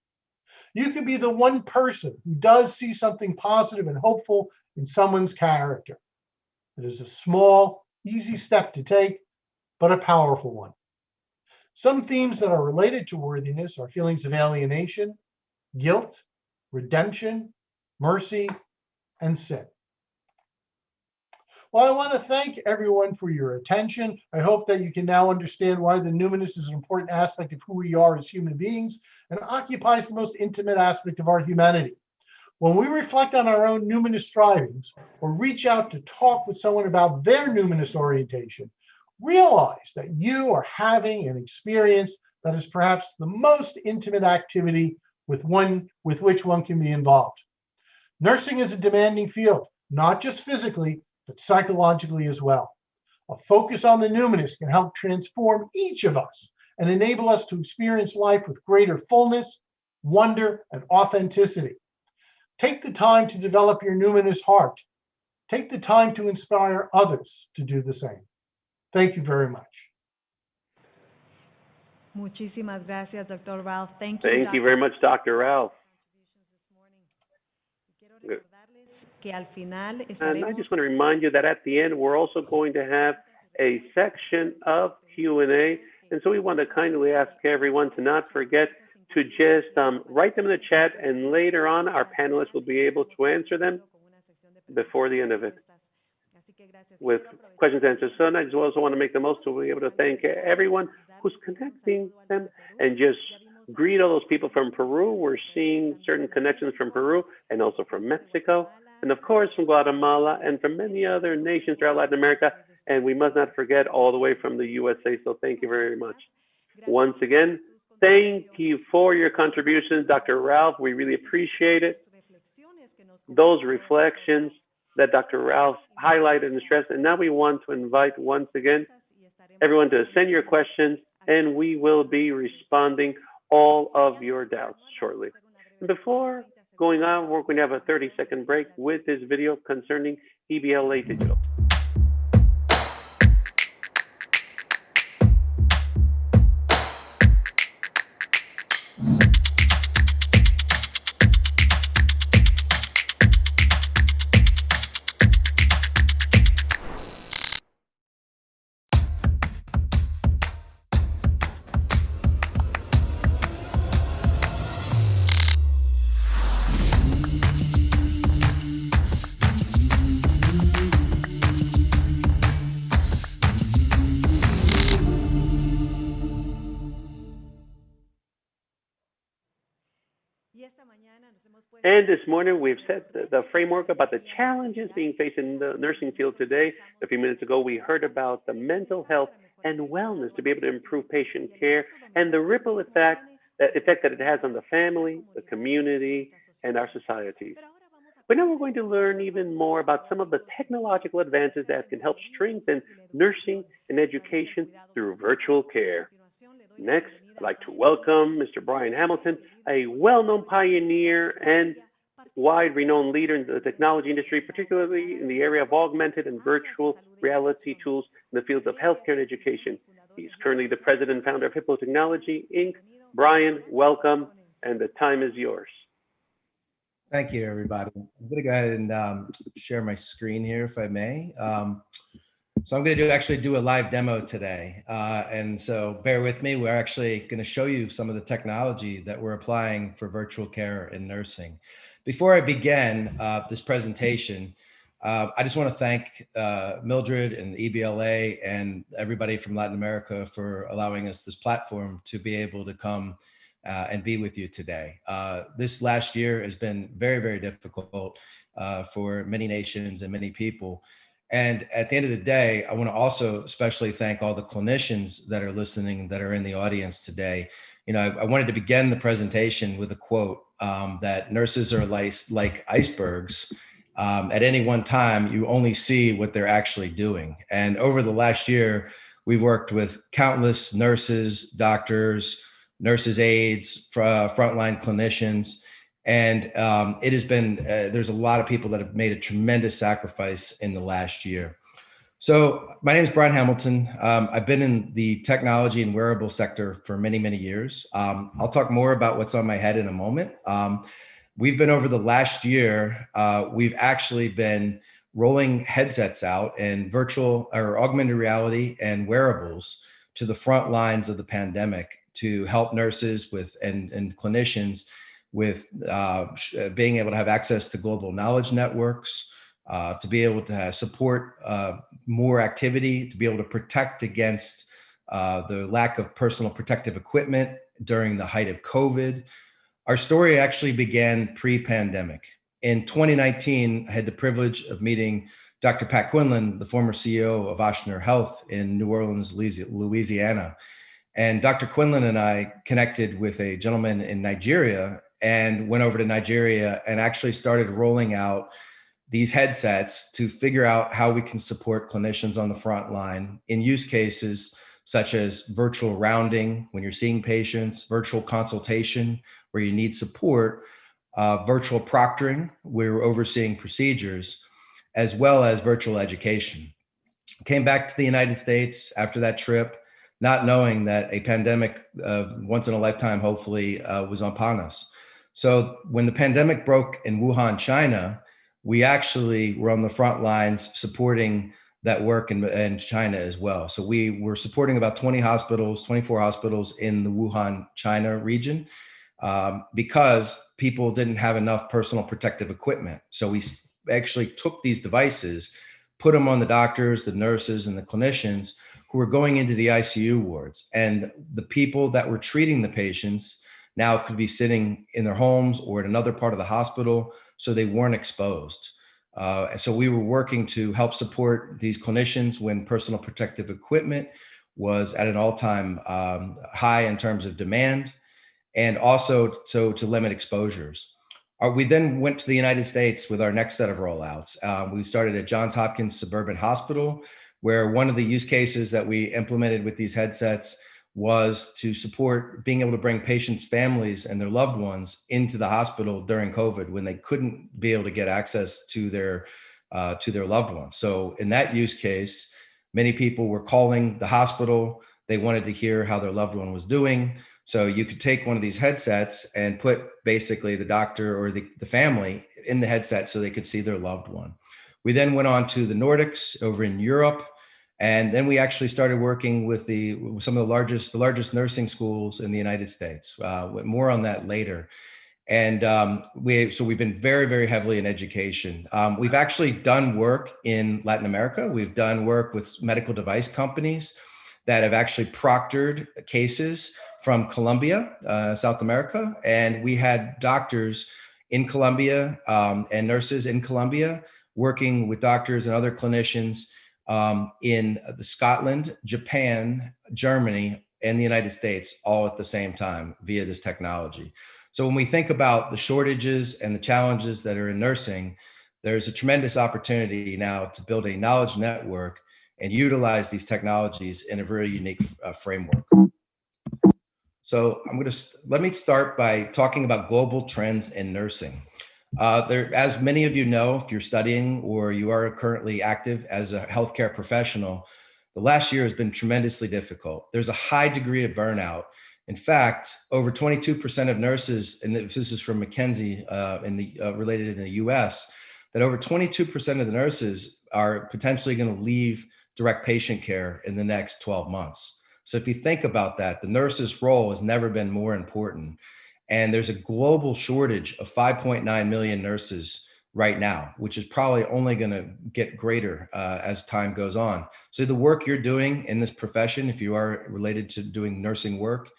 You can be the one person who does see something positive and hopeful in someone's character. It is a small, easy step to take, but a powerful one. Some themes that are related to worthiness are feelings of alienation, guilt, redemption, mercy, and sin. Well, I want to thank everyone for your attention. I hope that you can now understand why the numinous is an important aspect of who we are as human beings and occupies the most intimate aspect of our humanity. When we reflect on our own numinous strivings or reach out to talk with someone about their numinous orientation, realize that you are having an experience that is perhaps the most intimate activity with which one can be involved. Nursing is a demanding field, not just physically, but psychologically as well. A focus on the numinous can help transform each of us and enable us to experience life with greater fullness, wonder, and authenticity. Take the time to develop your numinous heart. Take the time to inspire others to do the same. Thank you very much. Muchísimas gracias, Dr. Ralph. Thank you very much, Dr. Ralph. And I just want to remind you that at the end, we're also going to have a section of Q&A. And so we want to kindly ask everyone to not forget to just write them in the chat, and later on, our panelists will be able to answer them before the end of it with questions and answers. So I just also want to make the most to be able to thank everyone who's connecting them and just greet all those people from Peru. We're seeing certain connections from Peru and also from Mexico, and of course from Guatemala and from many other nations throughout Latin America. And we must not forget all the way from the USA. So thank you very much. Once again, thank you for your contributions, Dr. Ralph. We really appreciate it. Those reflections that Dr. Ralph highlighted and stressed. And now we want to invite once again everyone to send your questions, and we will be responding all of your doubts shortly. And before going on, we're going to have a 30-second break with this video concerning EBLA Digital. And this morning, we've set the framework about the challenges being faced in the nursing field today. A few minutes ago, we heard about the mental health and wellness to be able to improve patient care and the ripple effect that it has on the family, the community, and our society. But now we're going to learn even more about some of the technological advances that can help strengthen nursing and education through virtual care. Next, I'd like to welcome Mr. Brian Hamilton, a well-known pioneer and wide renowned leader in the technology industry, particularly in the area of augmented and virtual reality tools in the fields of healthcare and education. He's currently the president and founder of Hippo Technology, Inc. Brian, welcome, and the time is yours. Thank you, everybody. I'm going to go ahead and share my screen here, if I may. So I'm going to actually do a live demo today. And so bear with me. We're actually going to show you some of the technology that we're applying for virtual care in nursing. Before I begin this presentation, I just want to thank Mildred and EBLA and everybody from Latin America for allowing us this platform to be able to come and be with you today. This last year has been very, very difficult for many nations and many people. And at the end of the day, I want to also especially thank all the clinicians that are listening, that are in the audience today. You know, I wanted to begin the presentation with a quote that nurses are like icebergs. At any one time, you only see what they're actually doing. And over the last year, we've worked with countless nurses, doctors, nurses' aides, frontline clinicians. And it has been, there's a lot of people that have made a tremendous sacrifice in the last year. So my name is Brian Hamilton. I've been in the technology and wearable sector for many, many years. I'll talk more about what's on my head in a moment. We've been over the last year, we've actually been rolling headsets out and virtual or augmented reality and wearables to the front lines of the pandemic to help nurses with and clinicians with being able to have access to global knowledge networks, to be able to support more activity, to be able to protect against the lack of personal protective equipment during the height of COVID. Our story actually began pre-pandemic. In 2019, I had the privilege of meeting Dr. Pat Quinlan, the former CEO of Ochsner Health in New Orleans, Louisiana. And Dr. Quinlan and I connected with a gentleman in Nigeria and went over to Nigeria and actually started rolling out these headsets to figure out how we can support clinicians on the front line in use cases such as virtual rounding when you're seeing patients, virtual consultation where you need support, virtual proctoring where we're overseeing procedures, as well as virtual education. Came back to the United States after that trip, not knowing that a pandemic of once in a lifetime, hopefully, was upon us. So when the pandemic broke in Wuhan, China, we actually were on the front lines supporting that work in China as well. So we were supporting about 20 hospitals, 24 hospitals in the Wuhan, China region, because people didn't have enough personal protective equipment. So we actually took these devices, put them on the doctors, the nurses, and the clinicians who were going into the ICU wards. And the people that were treating the patients now could be sitting in their homes or in another part of the hospital, so they weren't exposed. And so we were working to help support these clinicians when personal protective equipment was at an all-time high in terms of demand, and also to limit exposures. We then went to the United States with our next set of rollouts. We started at Johns Hopkins Suburban Hospital, where one of the use cases that we implemented with these headsets was to support being able to bring patients' families and their loved ones into the hospital during COVID when they couldn't be able to get access to their loved ones. So in that use case, many people were calling the hospital. They wanted to hear how their loved one was doing. So you could take one of these headsets and put basically the doctor or the family in the headset so they could see their loved one. We then went on to the Nordics over in Europe. And then we actually started working with some of the largest nursing schools in the United States. More on that later. And we've been very, very heavily in education. We've actually done work in Latin America. We've done work with medical device companies that have actually proctored cases from Colombia, South America. And we had doctors in Colombia and nurses in Colombia working with doctors and other clinicians in Scotland, Japan, Germany, and the United States all at the same time via this technology. So when we think about the shortages and the challenges that are in nursing, there's a tremendous opportunity now to build a knowledge network and utilize these technologies in a very unique framework. So let me start by talking about global trends in nursing. As many of you know, if you're studying or you are currently active as a healthcare professional, the last year has been tremendously difficult. There's a high degree of burnout. In fact, over 22% of nurses, and this is from McKinsey related in the US, that over 22% of the nurses are potentially going to leave direct patient care in the next 12 months. So if you think about that, the nurse's role has never been more important. And there's a global shortage of 5.9 million nurses right now, which is probably only going to get greater as time goes on. So the work you're doing in this profession, if you are related to doing nursing work,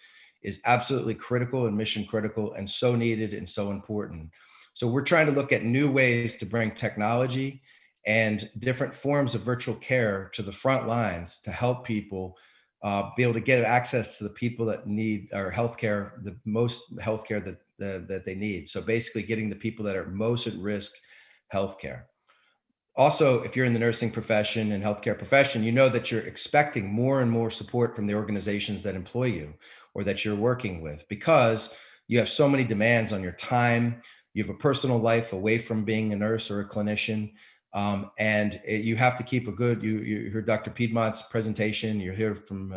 is absolutely critical and mission critical and so needed and so important. So we're trying to look at new ways to bring technology and different forms of virtual care to the front lines to help people be able to get access to the people that need our healthcare, the most healthcare that they need. So basically getting the people that are most at risk healthcare. Also, if you're in the nursing profession and healthcare profession, you know that you're expecting more and more support from the organizations that employ you or that you're working with, because you have so many demands on your time. You have a personal life away from being a nurse or a clinician. You have to keep a good, you heard Dr. Piedmont's presentation, you'll hear from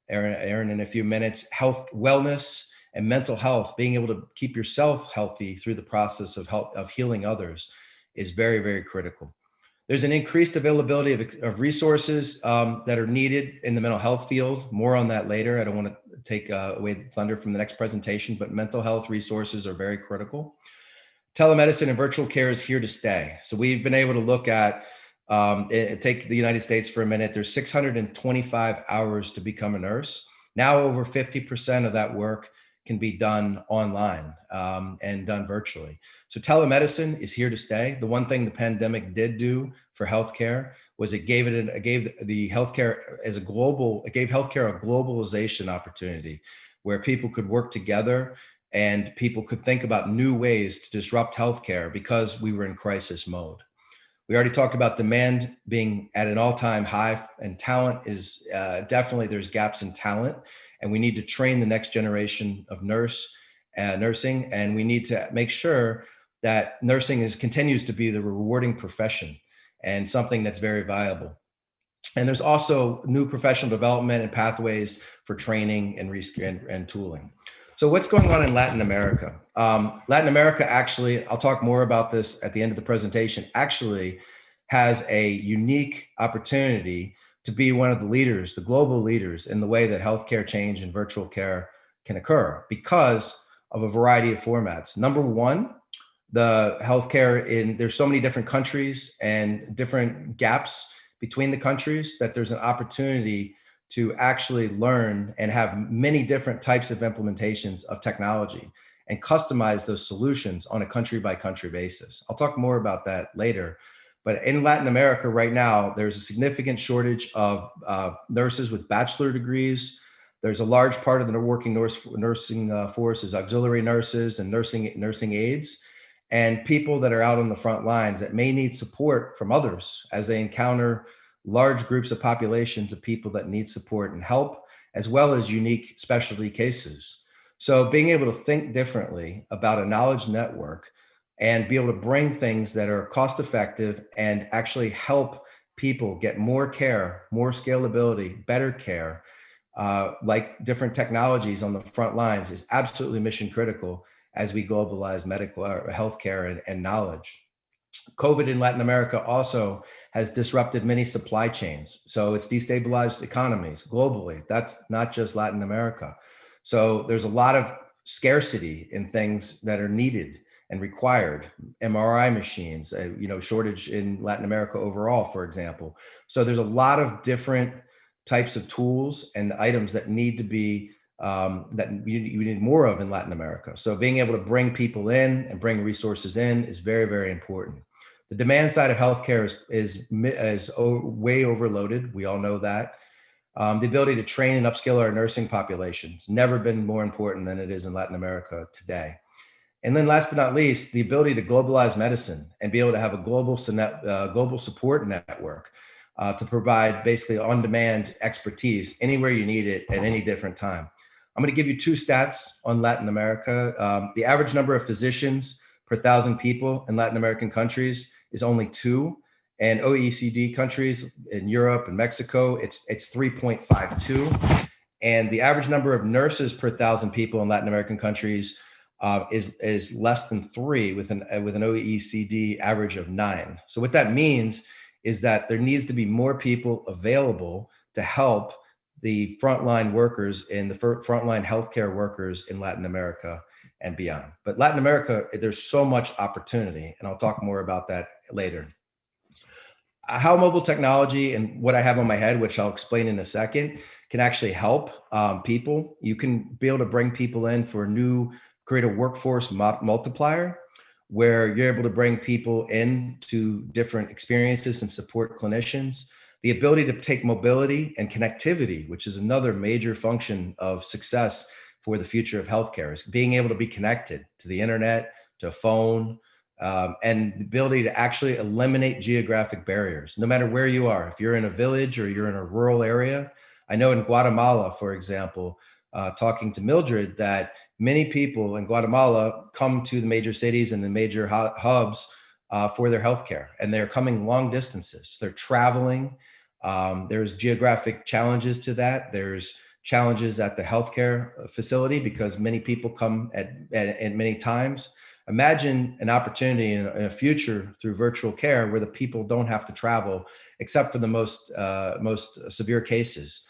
Aaron in a few minutes, health, wellness, and mental health, being able to keep yourself healthy through the process of healing others is very, very critical. There's an increased availability of resources that are needed in the mental health field. More on that later. I don't want to take away the thunder from the next presentation, but mental health resources are very critical. Telemedicine and virtual care is here to stay. So we've been able to look at, take the United States for a minute, there's 625 hours to become a nurse. Now over 50% of that work can be done online and done virtually. So telemedicine is here to stay. The one thing the pandemic did do for healthcare was it gave the healthcare as a global, it gave healthcare a globalization opportunity where people could work together and people could think about new ways to disrupt healthcare because we were in crisis mode. We already talked about demand being at an all-time high, and talent is definitely, there's gaps in talent, and we need to train the next generation of nursing, and we need to make sure that nursing continues to be the rewarding profession and something that's very viable. And there's also new professional development and pathways for training and tooling. So what's going on in Latin America? Latin America actually, I'll talk more about this at the end of the presentation, actually has a unique opportunity to be one of the leaders, the global leaders in the way that healthcare change and virtual care can occur because of a variety of formats. Number one, the healthcare there's so many different countries and different gaps between the countries that there's an opportunity to actually learn and have many different types of implementations of technology and customize those solutions on a country by country basis. I'll talk more about that later. But in Latin America right now, there's a significant shortage of nurses with bachelor degrees. There's a large part of the working nursing force is auxiliary nurses and nursing aides, and people that are out on the front lines that may need support from others as they encounter large groups of populations of people that need support and help, as well as unique specialty cases. So being able to think differently about a knowledge network and be able to bring things that are cost effective and actually help people get more care, more scalability, better care, like different technologies on the front lines is absolutely mission critical as we globalize medical healthcare and knowledge. COVID in Latin America also has disrupted many supply chains. So it's destabilized economies globally. That's not just Latin America. So there's a lot of scarcity in things that are needed and required. MRI machines, shortage in Latin America overall, for example. So there's a lot of different types of tools and items that need to be that you need more of in Latin America. So being able to bring people in and bring resources in is very, very important. The demand side of healthcare is way overloaded. We all know that. The ability to train and upskill our nursing populations, never been more important than it is in Latin America today. And then last but not least, the ability to globalize medicine and be able to have a global support network to provide basically on-demand expertise anywhere you need it at any different time. I'm going to give you two stats on Latin America. The average number of physicians per 1,000 people in Latin American countries is only 2. And OECD countries in Europe and Mexico, it's 3.52. And the average number of nurses per 1,000 people in Latin American countries is less than 3 with an OECD average of 9. So what that means is that there needs to be more people available to help the frontline workers and the frontline healthcare workers in Latin America and beyond. But Latin America, there's so much opportunity, and I'll talk more about that later. How mobile technology and what I have on my head, which I'll explain in a second, can actually help people. You can be able to bring people in for create a workforce multiplier, where you're able to bring people in to different experiences and support clinicians. The ability to take mobility and connectivity, which is another major function of success for the future of healthcare, is being able to be connected to the internet, to a phone, and the ability to actually eliminate geographic barriers, no matter where you are. If you're in a village or you're in a rural area, I know in Guatemala, for example, talking to Mildred, that many people in Guatemala come to the major cities and the major hubs for their healthcare, and they're coming long distances. They're traveling. There's geographic challenges to that. There's challenges at the healthcare facility because many people come at many times. Imagine an opportunity in a future through virtual care where the people don't have to travel except for the most severe cases.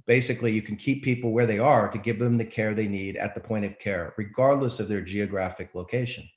Basically, you can keep people where they are to give them the care they need at the point of care, regardless of their geographic location.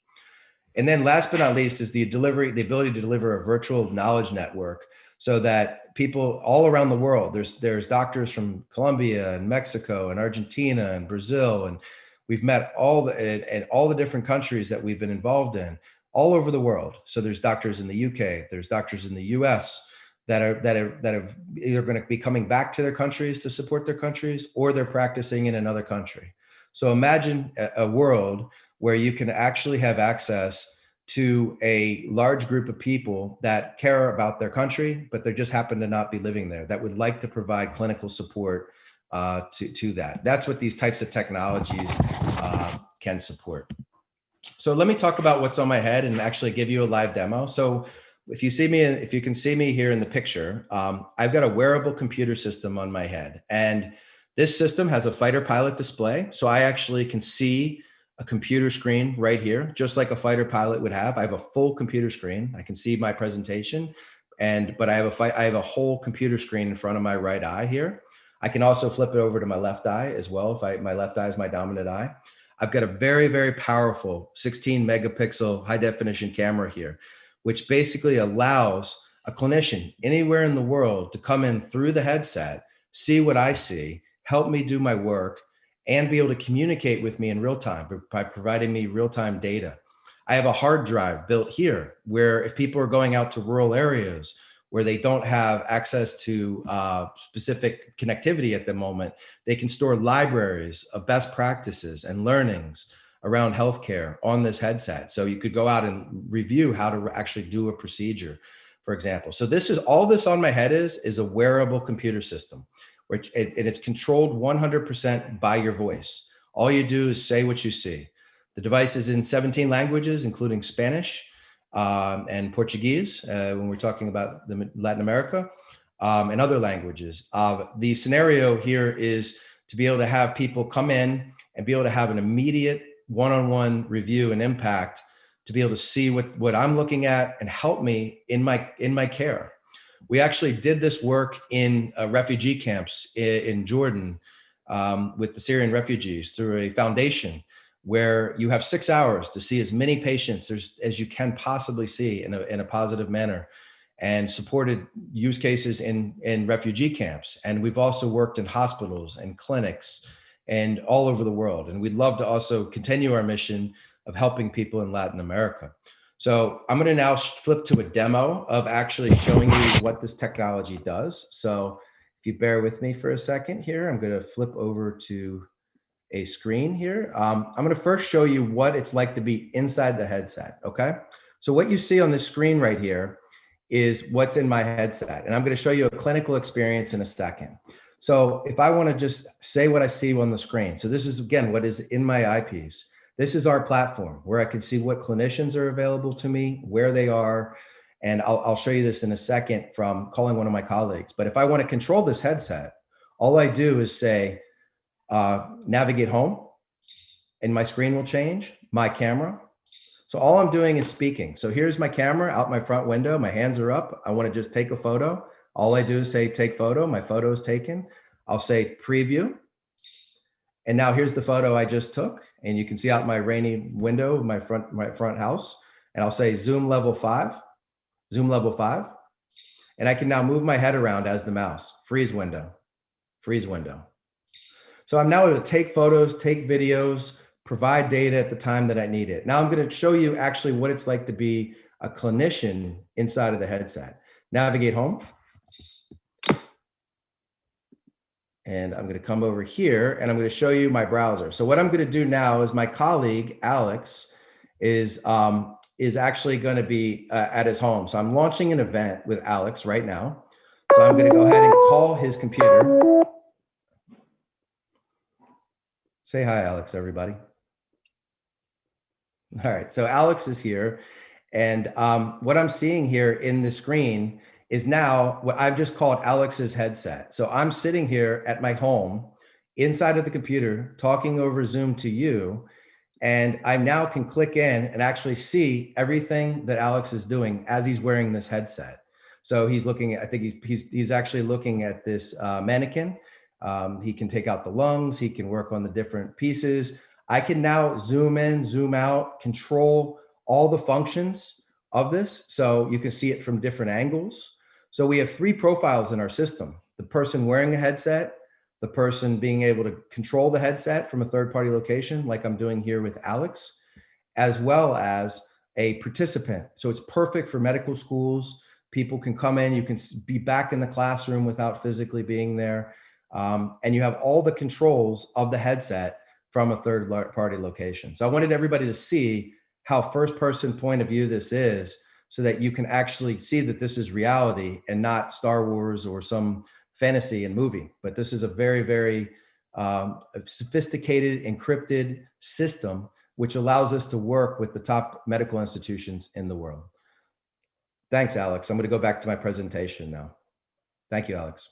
And then last but not least is the ability to deliver a virtual knowledge network so that people all around the world, there's doctors from Colombia and Mexico and Argentina and Brazil, and we've met all the different countries that we've been involved in all over the world. So there's doctors in the UK, there's doctors in the US that have either going to be coming back to their countries to support their countries, or they're practicing in another country. So imagine a world where you can actually have access to a large group of people that care about their country, but they just happen to not be living there, that would like to provide clinical support to that. That's what these types of technologies can support. So let me talk about what's on my head and actually give you a live demo. So if you can see me here in the picture, I've got a wearable computer system on my head, and this system has a fighter pilot display. So I actually can see a computer screen right here, just like a fighter pilot would have. I have a full computer screen. I can see my presentation, but I have a whole computer screen in front of my right eye here. I can also flip it over to my left eye as well. My left eye is my dominant eye. I've got a very, very powerful 16 megapixel high definition camera here, which basically allows a clinician anywhere in the world to come in through the headset, see what I see, help me do my work, and be able to communicate with me in real time by providing me real-time data. I have a hard drive built here where if people are going out to rural areas where they don't have access to specific connectivity at the moment, they can store libraries of best practices and learnings around healthcare on this headset. So you could go out and review how to actually do a procedure, for example. So all this on my head is a wearable computer system, which it's controlled 100% by your voice. All you do is say what you see. The device is in 17 languages, including Spanish and Portuguese, when we're talking about Latin America, and other languages. The scenario here is to be able to have people come in and be able to have an immediate one-on-one review and impact, to be able to see what I'm looking at and help me in my care. We actually did this work in refugee camps in Jordan with the Syrian refugees through a foundation where you have 6 hours to see as many patients as you can possibly see in a positive manner, and supported use cases in refugee camps. And we've also worked in hospitals and clinics and all over the world. And we'd love to also continue our mission of helping people in Latin America. So I'm going to now flip to a demo of actually showing you what this technology does. So If you bear with me for a second here, I'm going to flip over to a screen here. I'm going to first show you what it's like to be inside the headset, okay? So what you see on the screen right here is what's in my headset, and I'm going to show you a clinical experience in a second. So if I want to just say what I see on the screen, so this is, again, what is in my eyepiece. This is our platform where I can see what clinicians are available to me, where they are, and I'll show you this in a second from calling one of my colleagues. But if I want to control this headset, all I do is say, navigate home, and my screen will change, my camera. So all I'm doing is speaking. So here's my camera out my front window, my hands are up. I want to just take a photo. All I do is say, take photo, my photo is taken. I'll say preview. And now here's the photo I just took. And you can see out my rainy window, my front house. And I'll say zoom level 5, zoom level 5. And I can now move my head around as the mouse, freeze window, freeze window. So I'm now able to take photos, take videos, provide data at the time that I need it. Now I'm going to show you actually what it's like to be a clinician inside of the headset. Navigate home. And I'm going to come over here and I'm going to show you my browser. So what I'm going to do now is my colleague, Alex, is actually going to be at his home. So I'm launching an event with Alex right now. So I'm going to go ahead and call his computer. Say hi, Alex, everybody. All right, so Alex is here. And what I'm seeing here in the screen is now what I've just called Alex's headset. So I'm sitting here at my home inside of the computer talking over Zoom to you. And I now can click in and actually see everything that Alex is doing as he's wearing this headset. So he's looking at, I think he's actually looking at this mannequin. He can take out the lungs. He can work on the different pieces. I can now zoom in, zoom out, control all the functions of this. So you can see it from different angles. So we have 3 profiles in our system: the person wearing a headset, the person being able to control the headset from a third-party location, like I'm doing here with Alex, as well as a participant. So it's perfect for medical schools. People can come in, you can be back in the classroom without physically being there. And you have all the controls of the headset from a third-party location. So I wanted everybody to see how first-person point of view this is, so that you can actually see that this is reality and not Star Wars or some fantasy and movie. But this is a very, very sophisticated, encrypted system, which allows us to work with the top medical institutions in the world. Thanks, Alex. I'm going to go back to my presentation now. Thank you, Alex.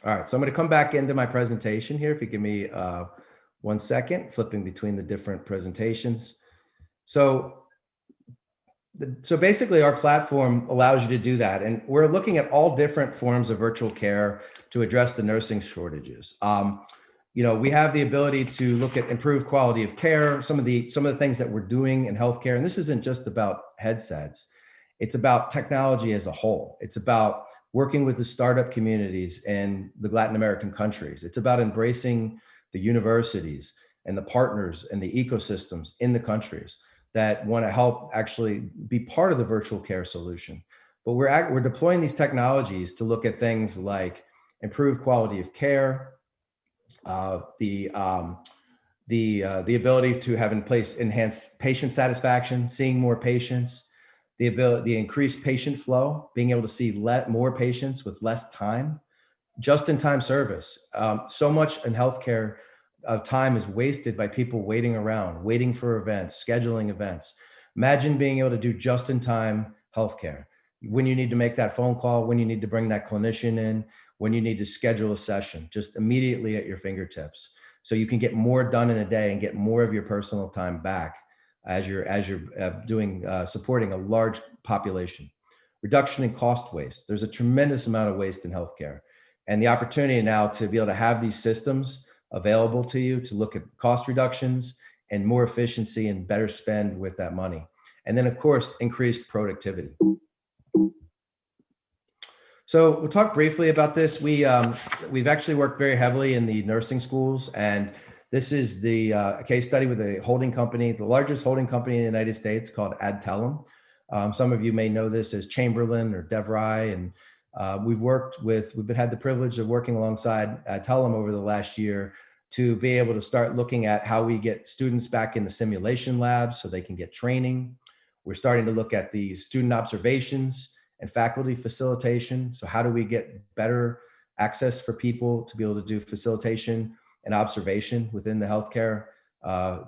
All right, so I'm going to come back into my presentation here. If you give me 1 second, flipping between the different presentations. So basically our platform allows you to do that. And we're looking at all different forms of virtual care to address the nursing shortages. We have the ability to look at improved quality of care, some of the things that we're doing in healthcare. And this isn't just about headsets. It's about technology as a whole. It's about working with the startup communities in the Latin American countries. It's about embracing the universities and the partners and the ecosystems in the countries that want to help actually be part of the virtual care solution. But we're deploying these technologies to look at things like improved quality of care, the ability to have in place enhanced patient satisfaction, seeing more patients, the increased patient flow, being able to see more patients with less time, just-in-time service. So much in healthcare of time is wasted by people waiting around, waiting for events, scheduling events. Imagine being able to do just-in-time healthcare. When you need to make that phone call, when you need to bring that clinician in, when you need to schedule a session, just immediately at your fingertips. So you can get more done in a day and get more of your personal time back as you're supporting a large population. Reduction in cost waste. There's a tremendous amount of waste in healthcare. And the opportunity now to be able to have these systems available to you to look at cost reductions and more efficiency and better spend with that money. And then of course, increased productivity. So we'll talk briefly about this. We've actually worked very heavily in the nursing schools, and this is the case study with a holding company, the largest holding company in the United States, called Adtalem. Some of you may know this as Chamberlain or DevRye, and We've had the privilege of working alongside Telum over the last year to be able to start looking at how we get students back in the simulation labs so they can get training. We're starting to look at the student observations and faculty facilitation. So how do we get better access for people to be able to do facilitation and observation within the healthcare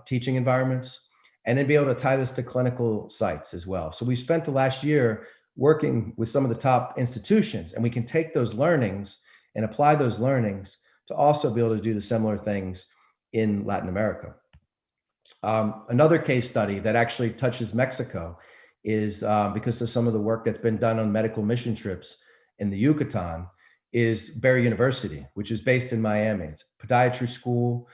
teaching environments, and then be able to tie this to clinical sites as well. So we spent the last year working with some of the top institutions, and we can take those learnings and apply those learnings to also be able to do the similar things in Latin America. Another case study that actually touches Mexico is because of some of the work that's been done on medical mission trips in the Yucatan, is Bayer University, which is based in Miami. It's a podiatry school.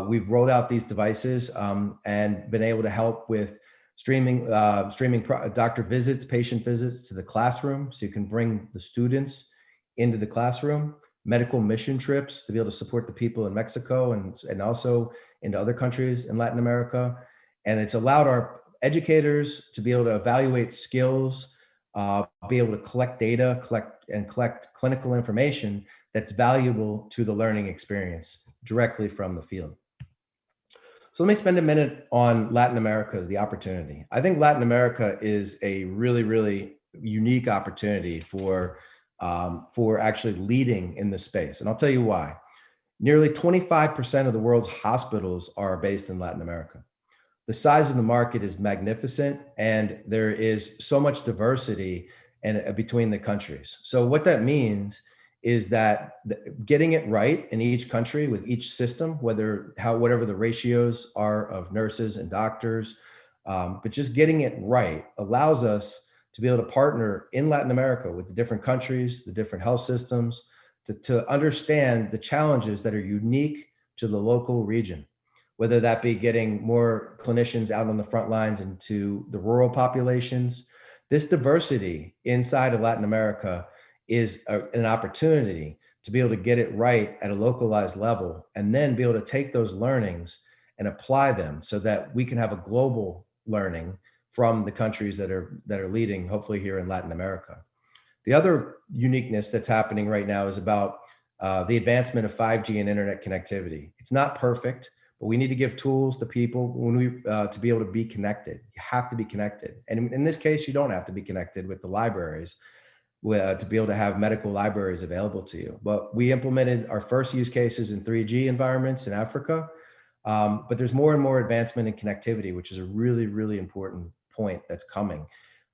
We've rolled out these devices and been able to help with streaming doctor visits, patient visits to the classroom, so you can bring the students into the classroom, medical mission trips to be able to support the people in Mexico and also into other countries in Latin America. And it's allowed our educators to be able to evaluate skills, be able to collect data, collect clinical information that's valuable to the learning experience directly from the field. So let me spend a minute on Latin America as the opportunity. I think Latin America is a really, really unique opportunity for actually leading in this space. And I'll tell you why. Nearly 25% of the world's hospitals are based in Latin America. The size of the market is magnificent, and there is so much diversity between the countries. So what that means is that getting it right in each country with each system, whatever the ratios are of nurses and doctors, but just getting it right allows us to be able to partner in Latin America with the different countries, the different health systems, to understand the challenges that are unique to the local region, whether that be getting more clinicians out on the front lines into the rural populations. This diversity inside of Latin America is an opportunity to be able to get it right at a localized level, and then be able to take those learnings and apply them so that we can have a global learning from the countries that are leading, hopefully here in Latin America. The other uniqueness that's happening right now is about the advancement of 5G and internet connectivity. It's not perfect, but we need to give tools to people to be able to be connected. You have to be connected. And in this case, you don't have to be connected with the libraries to be able to have medical libraries available to you. But we implemented our first use cases in 3G environments in Africa. But there's more and more advancement in connectivity, which is a really, really important point that's coming.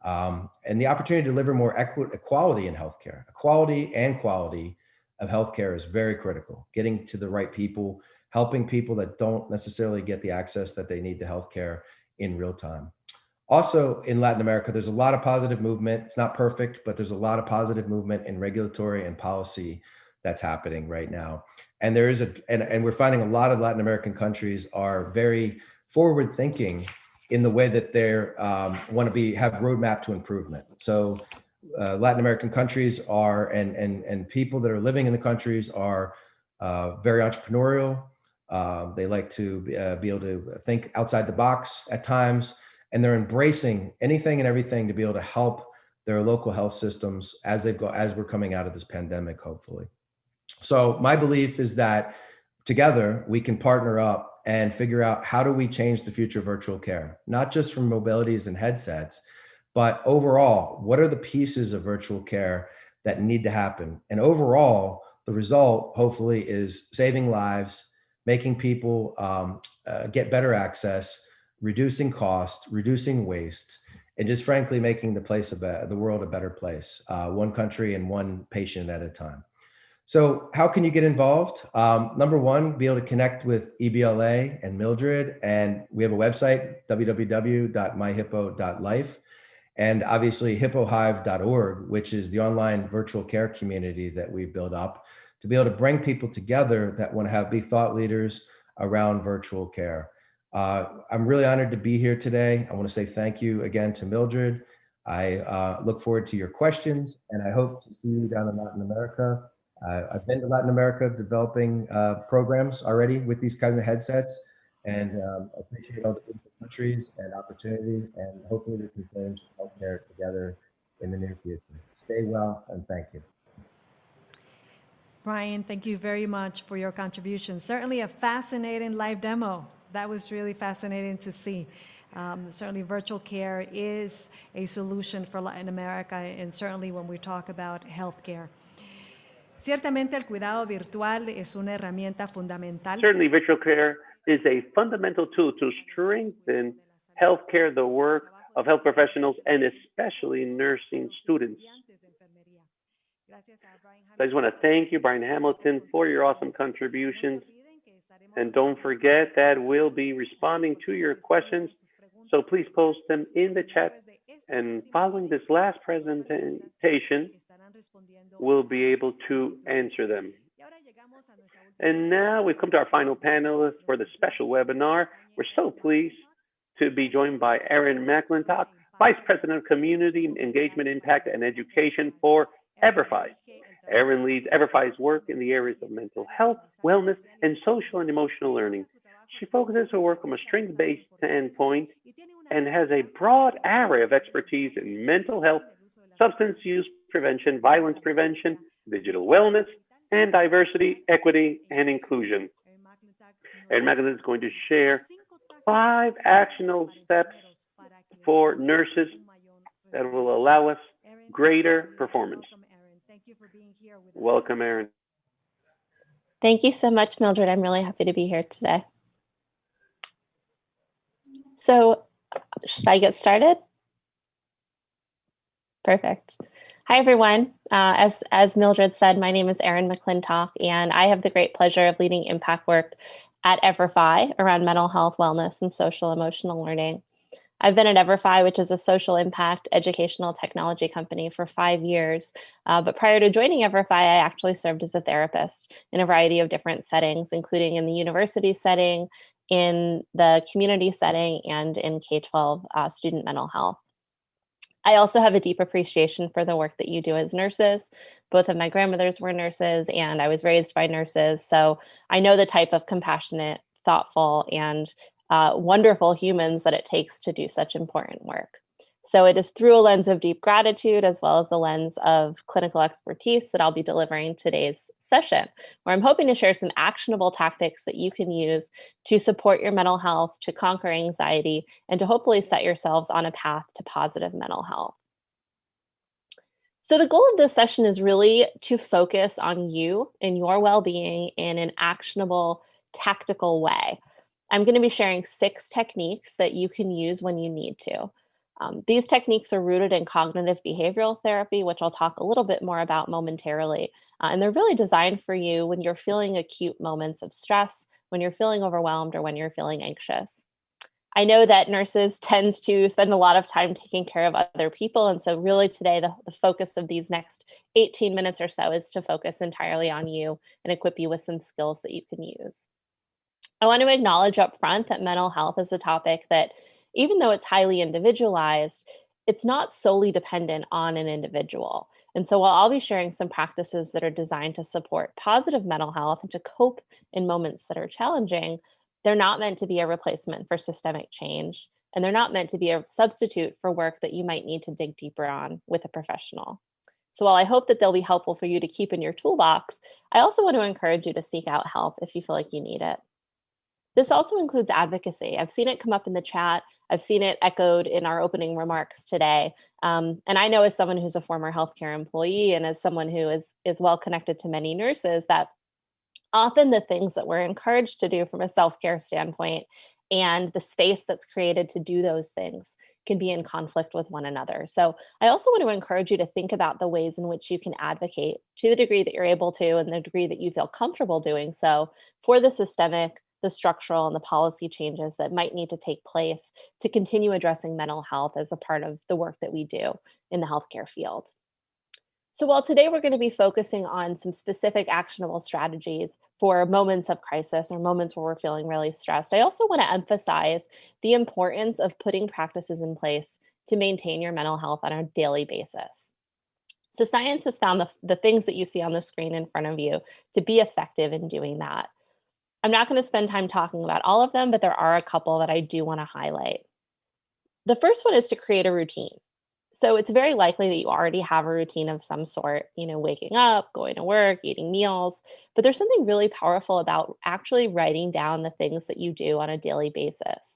And the opportunity to deliver more equality in healthcare. Equality and quality of healthcare is very critical. Getting to the right people, helping people that don't necessarily get the access that they need to healthcare in real time. Also in Latin America, there's a lot of positive movement. It's not perfect, but there's a lot of positive movement in regulatory and policy that's happening right now. And there is and we're finding a lot of Latin American countries are very forward thinking in the way that they're want to have roadmap to improvement. So Latin American countries are, and people that are living in the countries are very entrepreneurial. They like to be able to think outside the box at times, and they're embracing anything and everything to be able to help their local health systems as we're coming out of this pandemic, hopefully. So my belief is that together we can partner up and figure out how do we change the future of virtual care, not just from mobilities and headsets, but overall, what are the pieces of virtual care that need to happen? And overall, the result hopefully is saving lives, making people get better access, reducing cost, reducing waste, and just frankly making the world a better place, one country and one patient at a time. So how can you get involved? Number one, be able to connect with EBLA and Mildred, and we have a website, www.myhippo.life, and obviously hippohive.org, which is the online virtual care community that we've built up to be able to bring people together that want to be thought leaders around virtual care. I'm really honored to be here today. I want to say thank you again to Mildred. I look forward to your questions, and I hope to see you down in Latin America. I've been to Latin America developing programs already with these kinds of headsets, and appreciate all the countries and opportunity, and hopefully we can change healthcare together in the near future. Stay well, and thank you. Brian, thank you very much for your contribution. Certainly a fascinating live demo. That was really fascinating to see. Certainly virtual care is a solution for Latin America, and certainly when we talk about healthcare. Ciertamente el cuidado virtual es una herramienta fundamental. Certainly, virtual care is a fundamental tool to strengthen healthcare, the work of health professionals, and especially nursing students. I just want to thank you, Brian Hamilton, for your awesome contributions. And don't forget that we'll be responding to your questions. So please post them in the chat. And following this last presentation, we'll be able to answer them. And now we've come to our final panelist for the special webinar. We're so pleased to be joined by Erin McClintock, Vice President of Community Engagement, Impact, and Education for EverFi. Erin leads EverFi's work in the areas of mental health, wellness, and social and emotional learning. She focuses her work from a strength-based standpoint and has a broad array of expertise in mental health, substance use prevention, violence prevention, digital wellness, and diversity, equity, and inclusion. Erin McClintock is going to share 5 actionable steps for nurses that will allow us greater performance. Welcome, Erin. Thank you so much, Mildred. I'm really happy to be here today. So, should I get started? Perfect. Hi, everyone. As Mildred said, my name is Erin McClintock, and I have the great pleasure of leading impact work at EverFi around mental health, wellness, and social emotional learning. I've been at EverFi, which is a social impact educational technology company, for 5 years. But prior to joining EverFi, I actually served as a therapist in a variety of different settings, including in the university setting, in the community setting, and in K-12 student mental health. I also have a deep appreciation for the work that you do as nurses. Both of my grandmothers were nurses, and I was raised by nurses. So I know the type of compassionate, thoughtful, and wonderful humans that it takes to do such important work. So it is through a lens of deep gratitude, as well as the lens of clinical expertise, that I'll be delivering today's session, where I'm hoping to share some actionable tactics that you can use to support your mental health, to conquer anxiety, and to hopefully set yourselves on a path to positive mental health. So the goal of this session is really to focus on you and your well-being in an actionable, tactical way. I'm going to be sharing 6 techniques that you can use when you need to. These techniques are rooted in cognitive behavioral therapy, which I'll talk a little bit more about momentarily. And they're really designed for you when you're feeling acute moments of stress, when you're feeling overwhelmed, or when you're feeling anxious. I know that nurses tend to spend a lot of time taking care of other people. And so really today, the focus of these next 18 minutes or so is to focus entirely on you and equip you with some skills that you can use. I want to acknowledge up front that mental health is a topic that, even though it's highly individualized, it's not solely dependent on an individual. And so while I'll be sharing some practices that are designed to support positive mental health and to cope in moments that are challenging, they're not meant to be a replacement for systemic change. And they're not meant to be a substitute for work that you might need to dig deeper on with a professional. So while I hope that they'll be helpful for you to keep in your toolbox, I also want to encourage you to seek out help if you feel like you need it. This also includes advocacy. I've seen it come up in the chat. I've seen it echoed in our opening remarks today. And I know, as someone who's a former healthcare employee and as someone who is well connected to many nurses, that often the things that we're encouraged to do from a self-care standpoint and the space that's created to do those things can be in conflict with one another. So I also want to encourage you to think about the ways in which you can advocate, to the degree that you're able to and the degree that you feel comfortable doing so, for the systemic, the structural, and the policy changes that might need to take place to continue addressing mental health as a part of the work that we do in the healthcare field. So while today we're going to be focusing on some specific actionable strategies for moments of crisis or moments where we're feeling really stressed, I also want to emphasize the importance of putting practices in place to maintain your mental health on a daily basis. So science has found the things that you see on the screen in front of you to be effective in doing that. I'm not going to spend time talking about all of them, but there are a couple that I do want to highlight. The first one is to create a routine. So it's very likely that you already have a routine of some sort, waking up, going to work, eating meals. But there's something really powerful about actually writing down the things that you do on a daily basis.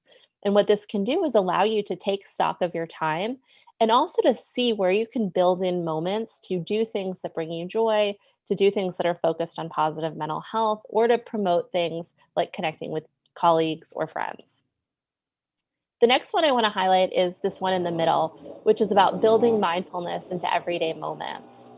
And what this can do is allow you to take stock of your time and also to see where you can build in moments to do things that bring you joy, to do things that are focused on positive mental health, or to promote things like connecting with colleagues or friends. The next one I want to highlight is this one in the middle, which is about building mindfulness into everyday moments.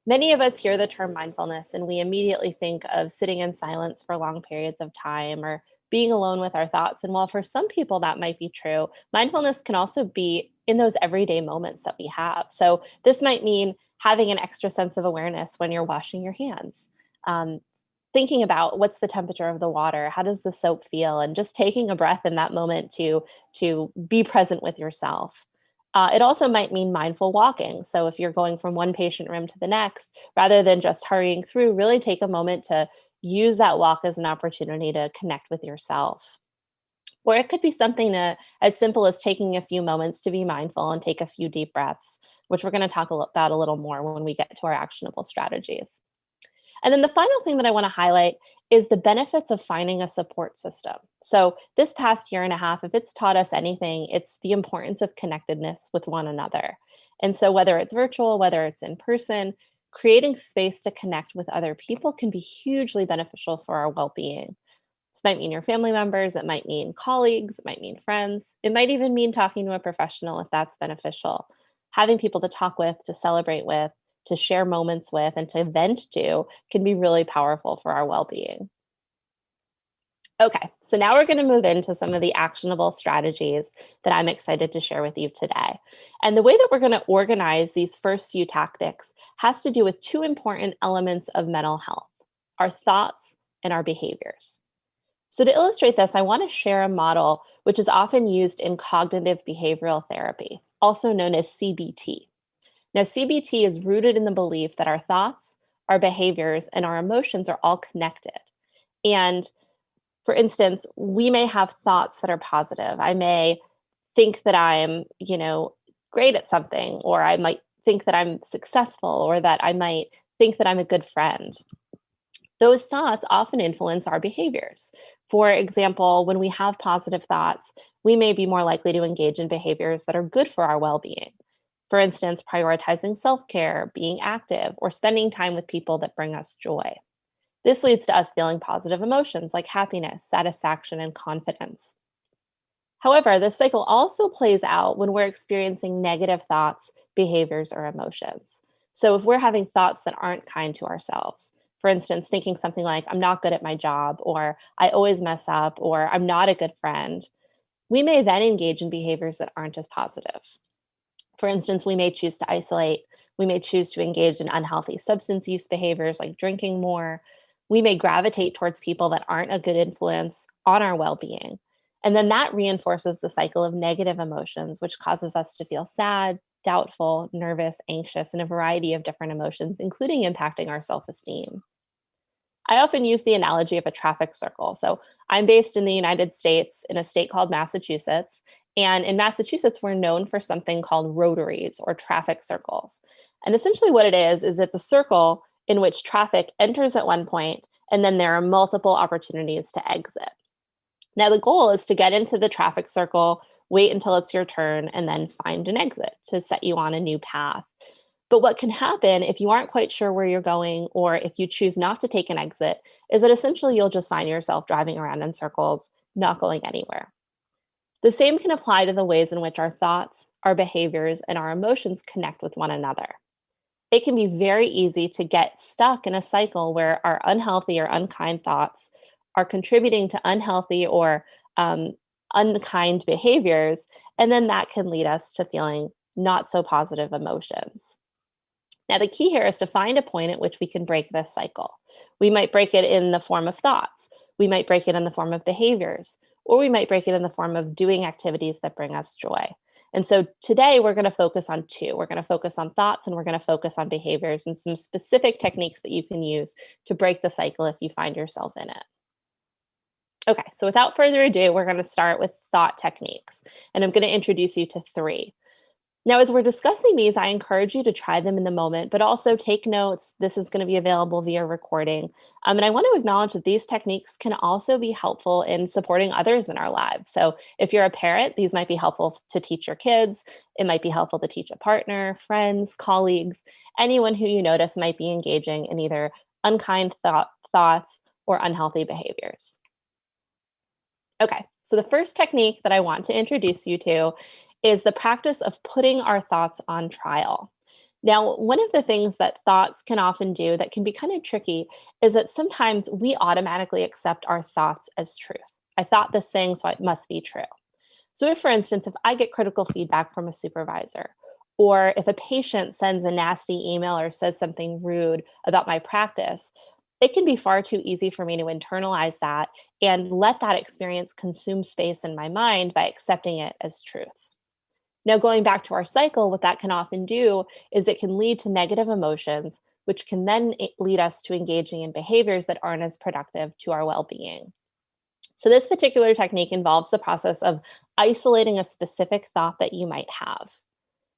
Many of us hear the term mindfulness and we immediately think of sitting in silence for long periods of time or being alone with our thoughts. And while for some people that might be true, mindfulness can also be in those everyday moments that we have. So this might mean having an extra sense of awareness when you're washing your hands. Thinking about what's the temperature of the water, how does the soap feel, and just taking a breath in that moment to be present with yourself. It also might mean mindful walking. So if you're going from one patient room to the next, rather than just hurrying through, really take a moment to use that walk as an opportunity to connect with yourself. Or it could be something as simple as taking a few moments to be mindful and take a few deep breaths, which we're going to talk about a little more when we get to our actionable strategies. And then the final thing that I want to highlight is the benefits of finding a support system. So this past year and a half, if it's taught us anything, it's the importance of connectedness with one another. And so whether it's virtual, whether it's in person, creating space to connect with other people can be hugely beneficial for our well-being. This might mean your family members, it might mean colleagues, it might mean friends, it might even mean talking to a professional if that's beneficial. Having people to talk with, to celebrate with, to share moments with, and to vent to can be really powerful for our well-being. Okay, so now we're going to move into some of the actionable strategies that I'm excited to share with you today. And the way that we're going to organize these first few tactics has to do with two important elements of mental health: our thoughts and our behaviors. So to illustrate this, I want to share a model which is often used in cognitive behavioral therapy, also known as CBT. Now, CBT is rooted in the belief that our thoughts, our behaviors, and our emotions are all connected. And for instance, we may have thoughts that are positive. I may think that I'm, great at something, or I might think that I'm successful, or that I might think that I'm a good friend. Those thoughts often influence our behaviors. For example, when we have positive thoughts, we may be more likely to engage in behaviors that are good for our well-being. For instance, prioritizing self-care, being active, or spending time with people that bring us joy. This leads to us feeling positive emotions like happiness, satisfaction, and confidence. However, this cycle also plays out when we're experiencing negative thoughts, behaviors, or emotions. So if we're having thoughts that aren't kind to ourselves, for instance, thinking something like, I'm not good at my job, or I always mess up, or I'm not a good friend, we may then engage in behaviors that aren't as positive. For instance, we may choose to isolate. We may choose to engage in unhealthy substance use behaviors like drinking more. We may gravitate towards people that aren't a good influence on our well-being. And then that reinforces the cycle of negative emotions, which causes us to feel sad, doubtful, nervous, anxious, and a variety of different emotions, including impacting our self-esteem. I often use the analogy of a traffic circle. So I'm based in the United States in a state called Massachusetts. And in Massachusetts, we're known for something called rotaries or traffic circles. And essentially what it is it's a circle in which traffic enters at one point, and then there are multiple opportunities to exit. Now, the goal is to get into the traffic circle, wait until it's your turn, and then find an exit to set you on a new path. But what can happen if you aren't quite sure where you're going, or if you choose not to take an exit, is that essentially you'll just find yourself driving around in circles, not going anywhere. The same can apply to the ways in which our thoughts, our behaviors, and our emotions connect with one another. It can be very easy to get stuck in a cycle where our unhealthy or unkind thoughts are contributing to unhealthy or unkind behaviors, and then that can lead us to feeling not so positive emotions. Now, the key here is to find a point at which we can break this cycle. We might break it in the form of thoughts. We might break it in the form of behaviors, or we might break it in the form of doing activities that bring us joy. And so today we're going to focus on two. We're going to focus on thoughts and we're going to focus on behaviors and some specific techniques that you can use to break the cycle if you find yourself in it. Okay, so without further ado, we're going to start with thought techniques. And I'm going to introduce you to three. Now, as we're discussing these, I encourage you to try them in the moment, but also take notes. This is going to be available via recording. And I want to acknowledge that these techniques can also be helpful in supporting others in our lives. So if you're a parent, these might be helpful to teach your kids. It might be helpful to teach a partner, friends, colleagues, anyone who you notice might be engaging in either unkind thoughts or unhealthy behaviors. Okay, so the first technique that I want to introduce you to is the practice of putting our thoughts on trial. Now, one of the things that thoughts can often do that can be kind of tricky is that sometimes we automatically accept our thoughts as truth. I thought this thing, so it must be true. So if, for instance, if I get critical feedback from a supervisor, or if a patient sends a nasty email or says something rude about my practice, it can be far too easy for me to internalize that and let that experience consume space in my mind by accepting it as truth. Now, going back to our cycle, what that can often do is it can lead to negative emotions, which can then lead us to engaging in behaviors that aren't as productive to our well-being. So this particular technique involves the process of isolating a specific thought that you might have.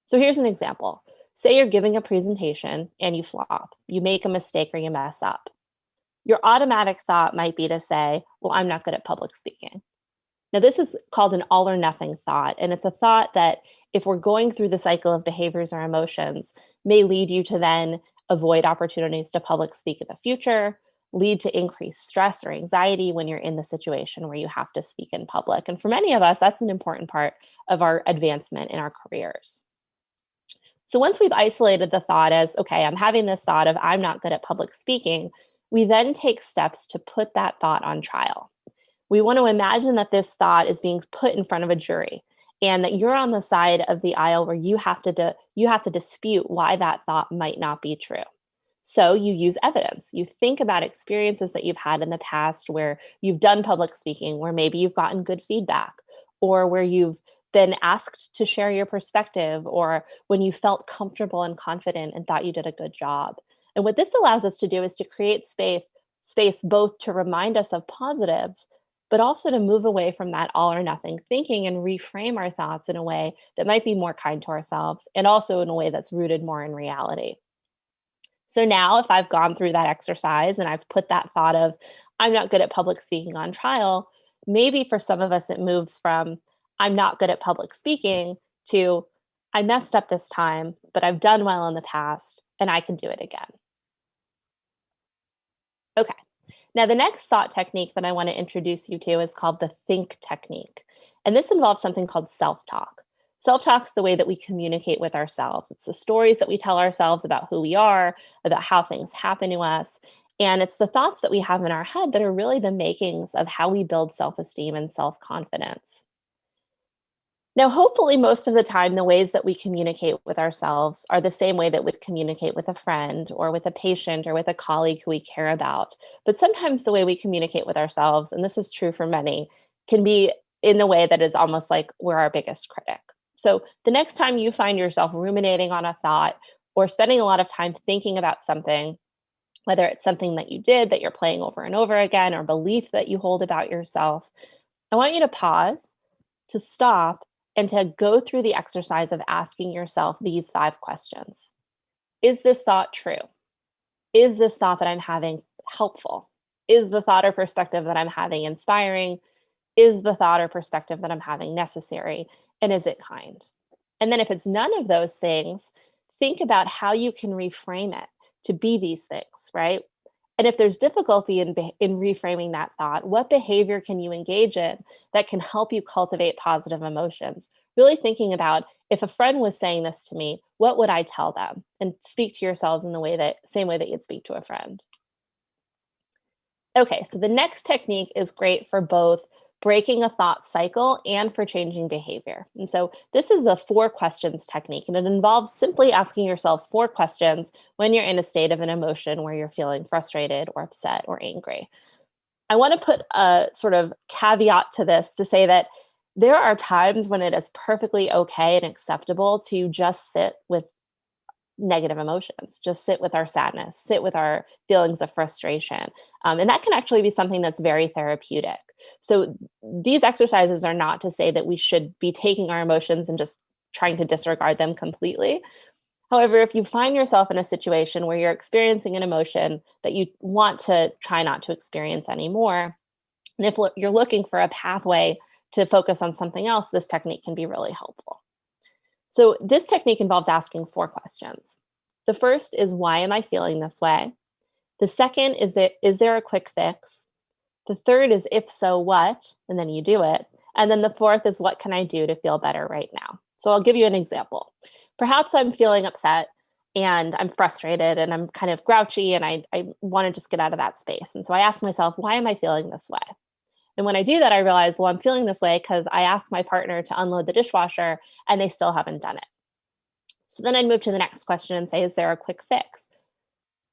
So here's an example. Say you're giving a presentation and you flop, you make a mistake or you mess up. Your automatic thought might be to say, well, I'm not good at public speaking. Now, this is called an all or nothing thought, and it's a thought that if we're going through the cycle of behaviors or emotions, may lead you to then avoid opportunities to public speak in the future, lead to increased stress or anxiety when you're in the situation where you have to speak in public. And for many of us, that's an important part of our advancement in our careers. So once we've isolated the thought as, okay, I'm having this thought of I'm not good at public speaking, we then take steps to put that thought on trial. We want to imagine that this thought is being put in front of a jury and that you're on the side of the aisle where you have to dispute why that thought might not be true. So you use evidence. You think about experiences that you've had in the past where you've done public speaking, where maybe you've gotten good feedback, or where you've been asked to share your perspective, or when you felt comfortable and confident and thought you did a good job. And what this allows us to do is to create space both to remind us of positives, but also to move away from that all or nothing thinking and reframe our thoughts in a way that might be more kind to ourselves and also in a way that's rooted more in reality. So now, if I've gone through that exercise and I've put that thought of, I'm not good at public speaking on trial, maybe for some of us it moves from, I'm not good at public speaking to, I messed up this time, but I've done well in the past and I can do it again. Okay. Now, the next thought technique that I want to introduce you to is called the think technique. And this involves something called self-talk. Self-talk is the way that we communicate with ourselves. It's the stories that we tell ourselves about who we are, about how things happen to us. And it's the thoughts that we have in our head that are really the makings of how we build self-esteem and self-confidence. Now, hopefully, most of the time, the ways that we communicate with ourselves are the same way that we'd communicate with a friend or with a patient or with a colleague who we care about. But sometimes the way we communicate with ourselves, and this is true for many, can be in a way that is almost like we're our biggest critic. So the next time you find yourself ruminating on a thought or spending a lot of time thinking about something, whether it's something that you did that you're playing over and over again or belief that you hold about yourself, I want you to pause, to stop, and to go through the exercise of asking yourself these 5 questions. Is this thought true? Is this thought that I'm having helpful? Is the thought or perspective that I'm having inspiring? Is the thought or perspective that I'm having necessary? And is it kind? And then if it's none of those things, think about how you can reframe it to be these things, right? And if there's difficulty in reframing that thought, what behavior can you engage in that can help you cultivate positive emotions? Really thinking about, if a friend was saying this to me, what would I tell them? And speak to yourselves in the same way that you'd speak to a friend. Okay, so the next technique is great for both breaking a thought cycle and for changing behavior. And so this is the 4 questions technique, and it involves simply asking yourself 4 questions when you're in a state of an emotion where you're feeling frustrated or upset or angry. I want to put a sort of caveat to this to say that there are times when it is perfectly okay and acceptable to just sit with negative emotions, just sit with our sadness, sit with our feelings of frustration. And that can actually be something that's very therapeutic. So these exercises are not to say that we should be taking our emotions and just trying to disregard them completely. However, if you find yourself in a situation where you're experiencing an emotion that you want to try not to experience anymore, and if you're looking for a pathway to focus on something else, this technique can be really helpful. So this technique involves asking 4 questions. The first is, why am I feeling this way? The second is there a quick fix? The third is, if so, what? And then you do it. And then the fourth is, what can I do to feel better right now? So I'll give you an example. Perhaps I'm feeling upset and I'm frustrated and I'm kind of grouchy and I want to just get out of that space. And so I ask myself, why am I feeling this way? And when I do that, I realize, well, I'm feeling this way because I asked my partner to unload the dishwasher and they still haven't done it. So then I'd move to the next question and say, is there a quick fix?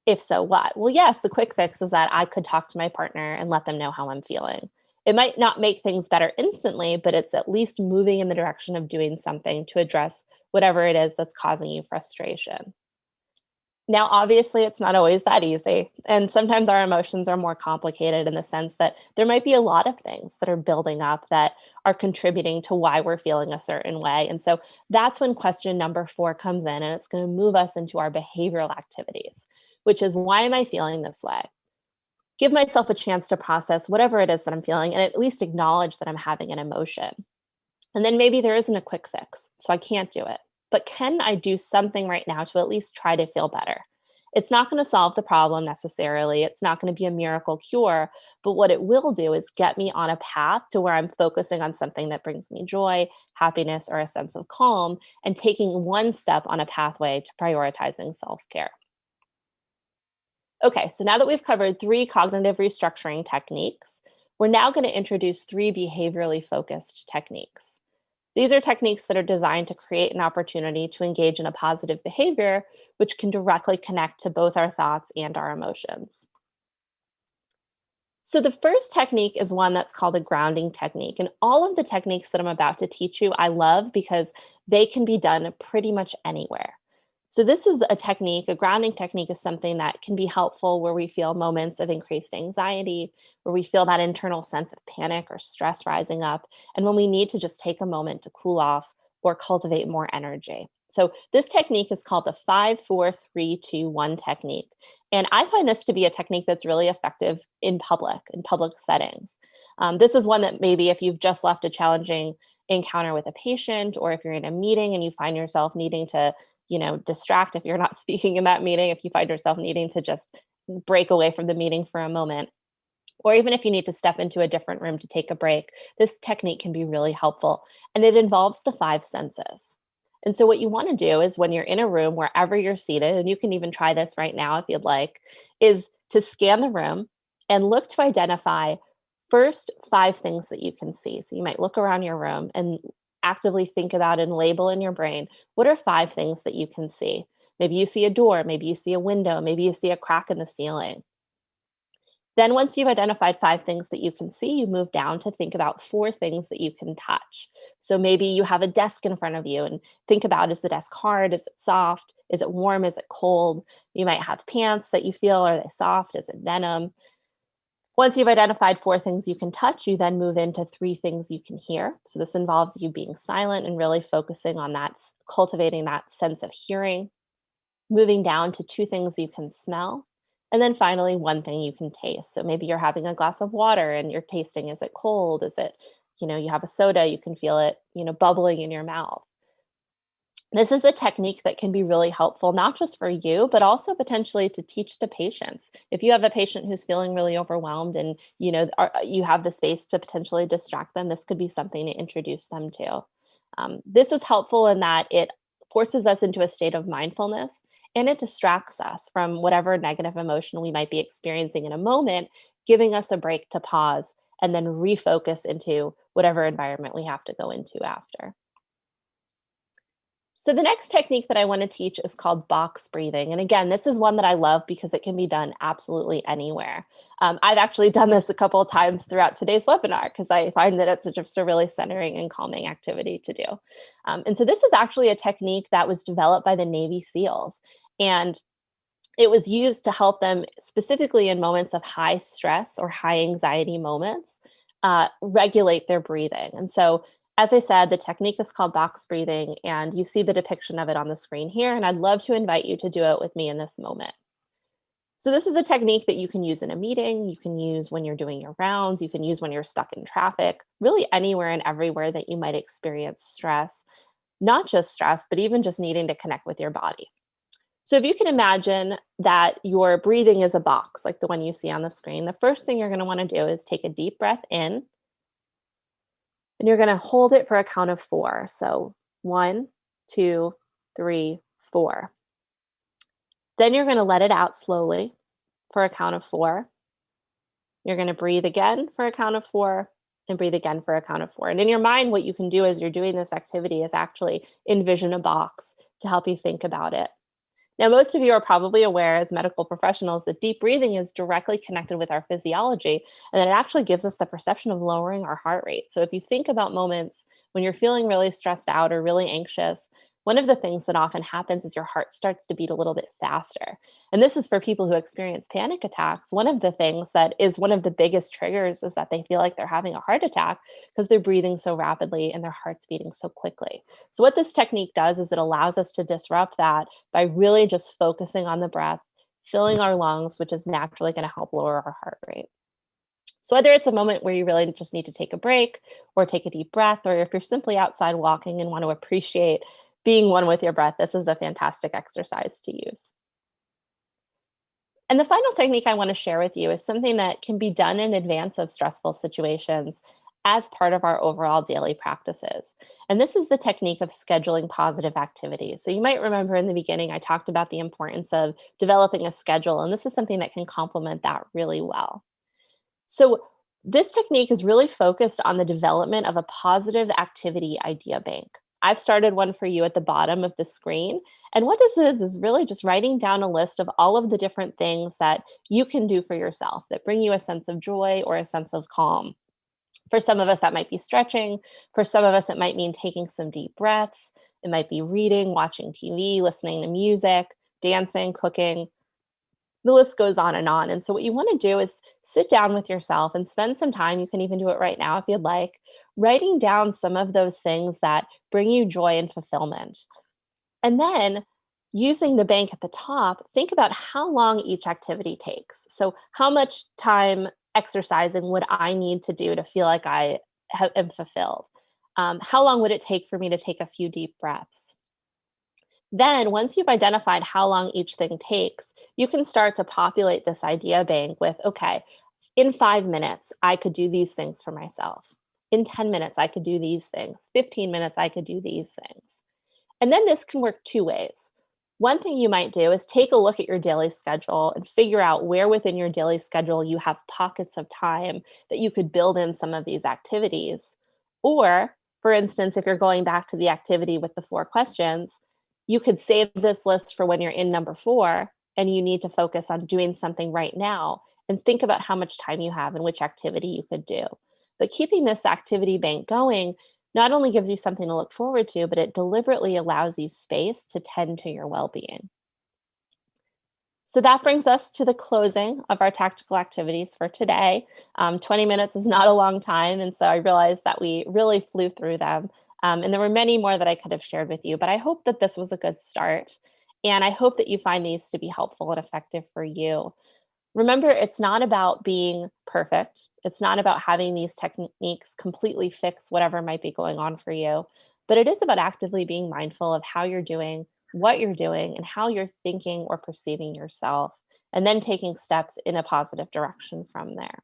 If so, what? Well, yes, the quick fix is that I could talk to my partner and let them know how I'm feeling. It might not make things better instantly, but it's at least moving in the direction of doing something to address whatever it is that's causing you frustration. Now, obviously, it's not always that easy. And sometimes our emotions are more complicated in the sense that there might be a lot of things that are building up that are contributing to why we're feeling a certain way. And so that's when question number 4 comes in, and it's going to move us into our behavioral activities, which is, why am I feeling this way? Give myself a chance to process whatever it is that I'm feeling and at least acknowledge that I'm having an emotion. And then maybe there isn't a quick fix, so I can't do it. But can I do something right now to at least try to feel better? It's not going to solve the problem necessarily. It's not going to be a miracle cure. But what it will do is get me on a path to where I'm focusing on something that brings me joy, happiness, or a sense of calm, and taking one step on a pathway to prioritizing self-care. Okay, so now that we've covered 3 cognitive restructuring techniques, we're now going to introduce 3 behaviorally focused techniques. These are techniques that are designed to create an opportunity to engage in a positive behavior, which can directly connect to both our thoughts and our emotions. So the first technique is one that's called a grounding technique. And all of the techniques that I'm about to teach you, I love because they can be done pretty much anywhere. So this is a technique, a grounding technique is something that can be helpful where we feel moments of increased anxiety, where we feel that internal sense of panic or stress rising up, and when we need to just take a moment to cool off or cultivate more energy. So this technique is called the 5-4-3-2-1 technique. And I find this to be a technique that's really effective in public settings. This is one that maybe if you've just left a challenging encounter with a patient, or if you're in a meeting and you find yourself needing to distract, if you're not speaking in that meeting, if you find yourself needing to just break away from the meeting for a moment, or even if you need to step into a different room to take a break, this technique can be really helpful. And it involves the 5 senses. And so what you want to do is when you're in a room, wherever you're seated, and you can even try this right now if you'd like, is to scan the room and look to identify first 5 things that you can see. So you might look around your room and actively think about and label in your brain, what are 5 things that you can see? Maybe you see a door, maybe you see a window, maybe you see a crack in the ceiling. Then once you've identified 5 things that you can see, you move down to think about 4 things that you can touch. So maybe you have a desk in front of you and think about, is the desk hard? Is it soft? Is it warm? Is it cold? You might have pants that you feel, are they soft? Is it denim? Once you've identified 4 things you can touch, you then move into 3 things you can hear. So this involves you being silent and really focusing on that, cultivating that sense of hearing, moving down to 2 things you can smell, and then finally 1 thing you can taste. So maybe you're having a glass of water and you're tasting, is it cold? Is it, you have a soda, you can feel it, bubbling in your mouth. This is a technique that can be really helpful, not just for you, but also potentially to teach to patients. If you have a patient who's feeling really overwhelmed and, you have the space to potentially distract them, this could be something to introduce them to. This is helpful in that it forces us into a state of mindfulness and it distracts us from whatever negative emotion we might be experiencing in a moment, giving us a break to pause and then refocus into whatever environment we have to go into after. So the next technique that I want to teach is called box breathing. And again, this is one that I love because it can be done absolutely anywhere. I've actually done this a couple of times throughout today's webinar because I find that it's just a really centering and calming activity to do. And so this is actually a technique that was developed by the Navy SEALs. And it was used to help them specifically in moments of high stress or high anxiety moments, regulate their breathing. And so As I said, the technique is called box breathing, and you see the depiction of it on the screen here, and I'd love to invite you to do it with me in this moment. So this is a technique that you can use in a meeting, you can use when you're doing your rounds, you can use when you're stuck in traffic, really anywhere and everywhere that you might experience stress, not just stress, but even just needing to connect with your body. So if you can imagine that your breathing is a box, like the one you see on the screen, the first thing you're going to want to do is take a deep breath in, and you're going to hold it for a count of 4. So 1, 2, 3, 4. Then you're going to let it out slowly for a count of 4. You're going to breathe again for a count of 4 and breathe again for a count of 4. And in your mind, what you can do as you're doing this activity is actually envision a box to help you think about it. Now, most of you are probably aware as medical professionals that deep breathing is directly connected with our physiology, and that it actually gives us the perception of lowering our heart rate. So if you think about moments when you're feeling really stressed out or really anxious, one of the things that often happens is your heart starts to beat a little bit faster. And this is for people who experience panic attacks. One of the things that is one of the biggest triggers is that they feel like they're having a heart attack because they're breathing so rapidly and their heart's beating so quickly. So what this technique does is it allows us to disrupt that by really just focusing on the breath, filling our lungs, which is naturally going to help lower our heart rate. So whether it's a moment where you really just need to take a break or take a deep breath, or if you're simply outside walking and want to appreciate being one with your breath, this is a fantastic exercise to use. And the final technique I want to share with you is something that can be done in advance of stressful situations as part of our overall daily practices. And this is the technique of scheduling positive activities. So you might remember in the beginning, I talked about the importance of developing a schedule, and this is something that can complement that really well. So this technique is really focused on the development of a positive activity idea bank. I've started one for you at the bottom of the screen. And what this is really just writing down a list of all of the different things that you can do for yourself that bring you a sense of joy or a sense of calm. For some of us, that might be stretching. For some of us, it might mean taking some deep breaths. It might be reading, watching TV, listening to music, dancing, cooking. The list goes on. And so what you want to do is sit down with yourself and spend some time, you can even do it right now if you'd like, writing down some of those things that bring you joy and fulfillment. And then using the bank at the top, think about how long each activity takes. So how much time exercising would I need to do to feel like I am fulfilled? How long would it take for me to take a few deep breaths? Then once you've identified how long each thing takes, you can start to populate this idea bank with, okay, in 5 minutes, I could do these things for myself. In 10 minutes, I could do these things. 15 minutes, I could do these things. And then this can work 2 ways. One thing you might do is take a look at your daily schedule and figure out where within your daily schedule you have pockets of time that you could build in some of these activities. Or, for instance, if you're going back to the activity with the 4 questions, you could save this list for when you're in number 4 and you need to focus on doing something right now and think about how much time you have and which activity you could do. But keeping this activity bank going not only gives you something to look forward to, but it deliberately allows you space to tend to your well-being. So that brings us to the closing of our tactical activities for today. 20 minutes is not a long time, and so I realized that we really flew through them. And there were many more that I could have shared with you, but I hope that this was a good start. And I hope that you find these to be helpful and effective for you. Remember, it's not about being perfect. It's not about having these techniques completely fix whatever might be going on for you, but it is about actively being mindful of how you're doing, what you're doing, and how you're thinking or perceiving yourself, and then taking steps in a positive direction from there.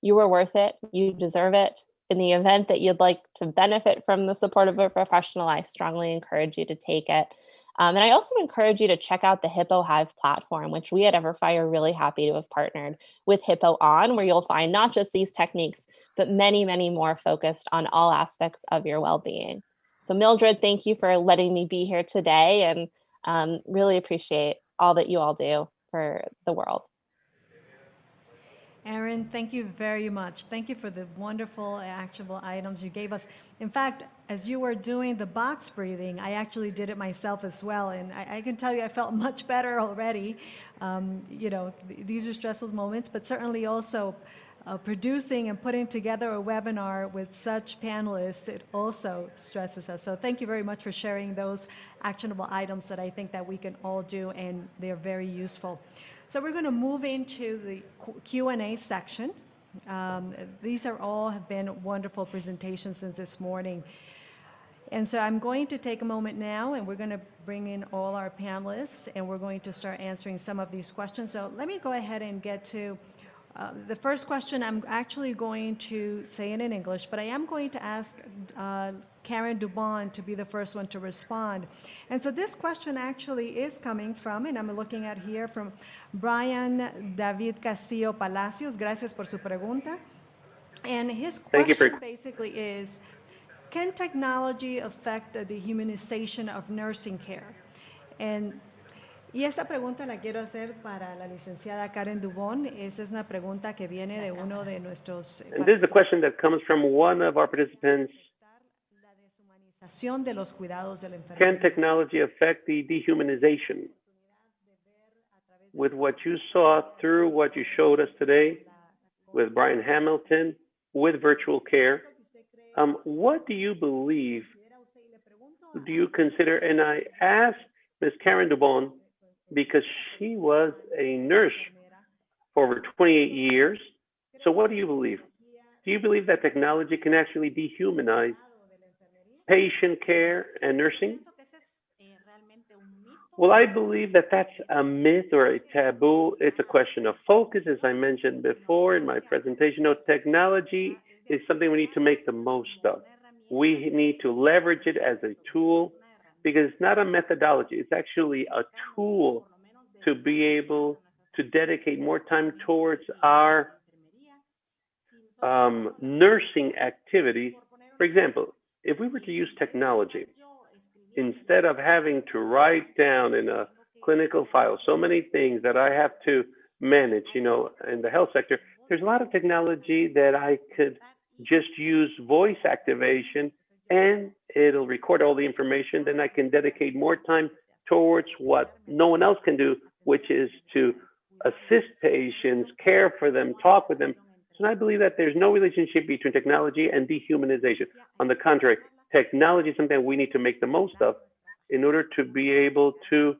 You are worth it. You deserve it. In the event that you'd like to benefit from the support of a professional, I strongly encourage you to take it. And I also encourage you to check out the Hippo Hive platform, which we at EverFi are really happy to have partnered with Hippo on, where you'll find not just these techniques, but many, many more focused on all aspects of your well-being. So Mildred, thank you for letting me be here today, and really appreciate all that you all do for the world. Erin, thank you very much. Thank you for the wonderful, actionable items you gave us. In fact, as you were doing the box breathing, I actually did it myself as well. And I can tell you I felt much better already. These are stressful moments, but certainly also producing and putting together a webinar with such panelists, it also stresses us. So thank you very much for sharing those actionable items that I think that we can all do, and they're very useful. So we're going to move into the Q&A section. These are all have been wonderful presentations since this morning. And so I'm going to take a moment now, and we're going to bring in all our panelists, and we're going to start answering some of these questions. So let me go ahead and get to the first question. I'm actually going to say it in English, but I am going to ask Karen Dubon to be the first one to respond. And so this question actually is coming from, and I'm looking at here, from Brian David Castillo Palacios. Gracias por su pregunta. And his question basically is, can technology affect the dehumanization of nursing care? Y esa pregunta la quiero hacer para la licenciada Karen Dubon. Esa es una pregunta que viene de uno de nuestros. And this is a question that comes from one of our participants. De los cuidados de la enfermedad. Can technology affect the dehumanization? With what you saw through what you showed us today with Brian Hamilton, with virtual care, what do you believe, do you consider, and I asked Ms. Karen Dubon because she was a nurse for over 28 years. So what do you believe? Do you believe that technology can actually dehumanize patient care and nursing? Well, I believe that that's a myth or a taboo. It's a question of focus, as I mentioned before in my presentation. No, technology is something we need to make the most of. We need to leverage it as a tool, because it's not a methodology. It's actually a tool to be able to dedicate more time towards our nursing activities. For example, if we were to use technology, instead of having to write down in a clinical file so many things that I have to manage, in the health sector, there's a lot of technology that I could just use voice activation and it'll record all the information. Then I can dedicate more time towards what no one else can do, which is to assist patients, care for them, talk with them. So I believe that there's no relationship between technology and dehumanization. On the contrary, technology is something we need to make the most of in order to be able to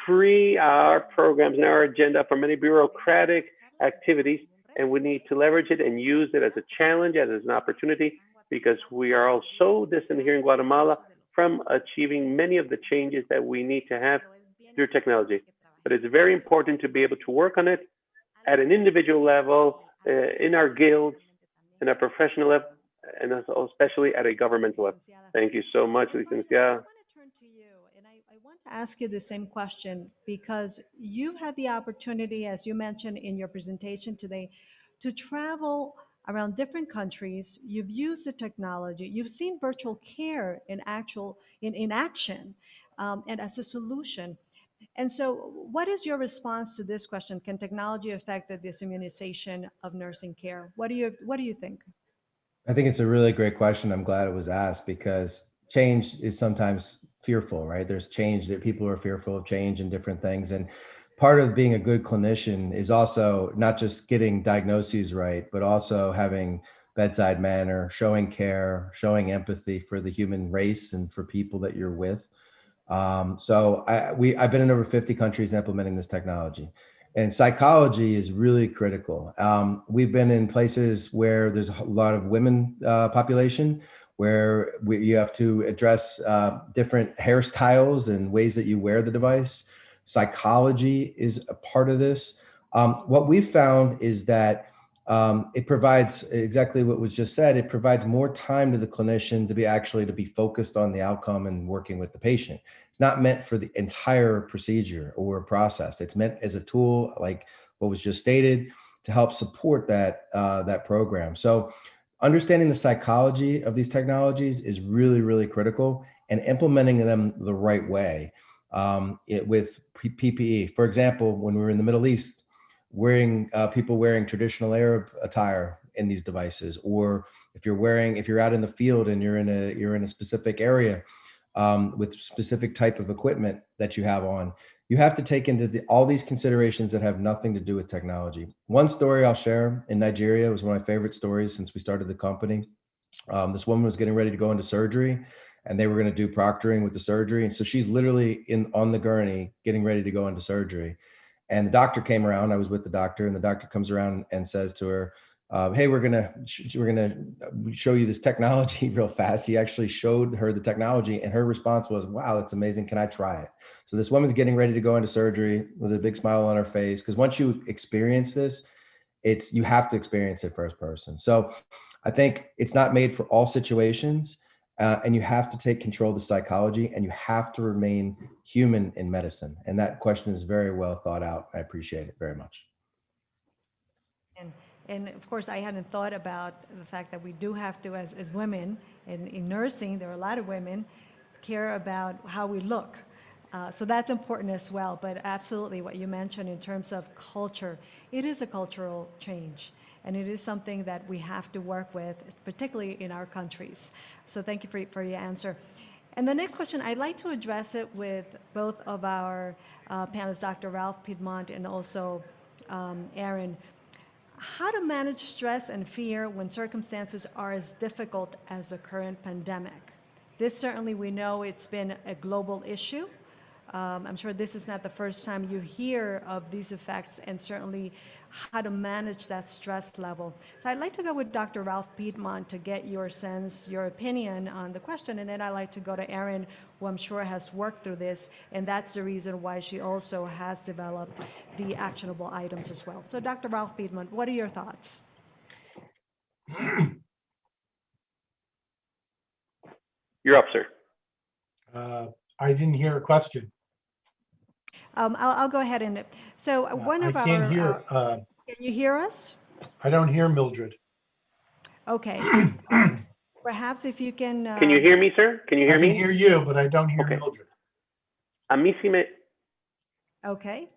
free our programs and our agenda from many bureaucratic activities. And we need to leverage it and use it as a challenge, as an opportunity, because we are all so distant here in Guatemala from achieving many of the changes that we need to have through technology. But it's very important to be able to work on it at an individual level, in our guilds, in our professional level, and especially at a governmental level. Thank you so much, Licenciada. I want to ask you the same question, because you've had the opportunity, as you mentioned in your presentation today, to travel around different countries. You've used the technology. You've seen virtual care in action, and as a solution. And so what is your response to this question? Can technology affect the dehumanization of nursing care? What do you think? I think it's a really great question. I'm glad it was asked, because change is sometimes fearful, right? There's change, that people are fearful of change and different things. And part of being a good clinician is also not just getting diagnoses right, but also having bedside manner, showing care, showing empathy for the human race and for people that you're with. So I've been in over 50 countries implementing this technology. And psychology is really critical. We've been in places where there's a lot of women population, where you have to address different hairstyles and ways that you wear the device. Psychology is a part of this. What we've found is that it provides exactly what was just said. It provides more time to the clinician to be focused on the outcome and working with the patient. It's not meant for the entire procedure or process. It's meant as a tool, like what was just stated, to help support that program. So understanding the psychology of these technologies is really, really critical, and implementing them the right way with PPE. For example, when we were in the Middle East, people wearing traditional Arab attire in these devices, or if you're out in the field and you're in a specific area with specific type of equipment that you have on, you have to take into all these considerations that have nothing to do with technology. One story I'll share in Nigeria was one of my favorite stories since we started the company. This woman was getting ready to go into surgery, and they were going to do proctoring with the surgery. And so she's literally on the gurney getting ready to go into surgery. And the doctor came around. I was with the doctor, and the doctor comes around and says to her, hey, we're gonna show you this technology real fast. He actually showed her the technology, and her response was, wow, that's amazing. Can I try it? So this woman's getting ready to go into surgery with a big smile on her face, because once you experience this, you have to experience it first person. So I think it's not made for all situations, and you have to take control of the psychology, and you have to remain human in medicine. And that question is very well thought out. I appreciate it very much. And of course, I hadn't thought about the fact that we do have to, as women, in nursing, there are a lot of women, care about how we look. So that's important as well. But absolutely what you mentioned in terms of culture, it is a cultural change. And it is something that we have to work with, particularly in our countries. So thank you for your answer. And the next question, I'd like to address it with both of our panelists, Dr. Ralph Piedmont and also Aaron. How to manage stress and fear when circumstances are as difficult as the current pandemic. This certainly, we know it's been a global issue. I'm sure this is not the first time you hear of these effects, and certainly how to manage that stress level. So I'd like to go with Dr. Ralph Piedmont to get your sense, your opinion on the question, and then I'd like to go to Erin, who I'm sure has worked through this, and that's the reason why she also has developed the actionable items as well. So Dr. Ralph Piedmont, what are your thoughts? You're up, sir. I didn't hear a question. I'll go ahead and, so one of I can't hear. can you hear us? I don't hear Mildred. Okay. Perhaps if you can. Can you hear me, sir? Can you hear me? I can hear you, but I don't hear Mildred. A mí sí me. Okay.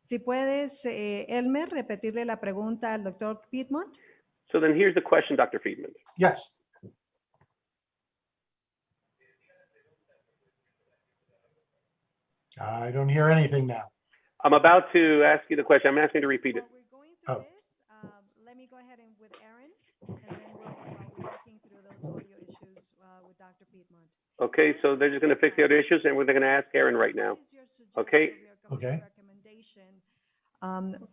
Si puedes, Elmer, repetirle la pregunta al doctor Piedmont. So then here's the question, Dr. Friedman. Yes. I don't hear anything now. I'm about to ask you the question. I'm asking you to repeat it. While we're going through this, let me go ahead and with Aaron, and then we're working through those audio issues with Dr. Piedmont. Okay, so they're just going to fix the other issues, and we're going to ask Aaron right now. Okay. Okay.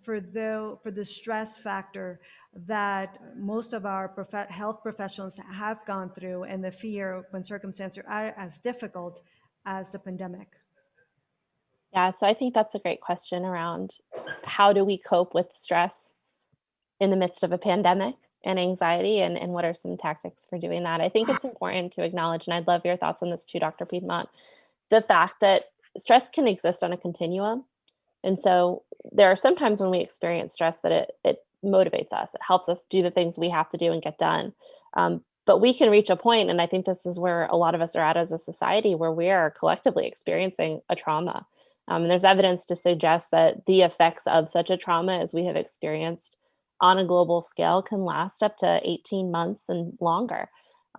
For the stress factor that most of our health professionals have gone through, and the fear when circumstances are as difficult as the pandemic. Yeah, so I think that's a great question around how do we cope with stress in the midst of a pandemic and anxiety, and what are some tactics for doing that? I think it's important to acknowledge, and I'd love your thoughts on this too, Dr. Piedmont, the fact that stress can exist on a continuum. And so there are some times when we experience stress that it motivates us. It helps us do the things we have to do and get done. But we can reach a point, and I think this is where a lot of us are at as a society, where we are collectively experiencing a trauma. And there's evidence to suggest that the effects of such a trauma as we have experienced on a global scale can last up to 18 months and longer.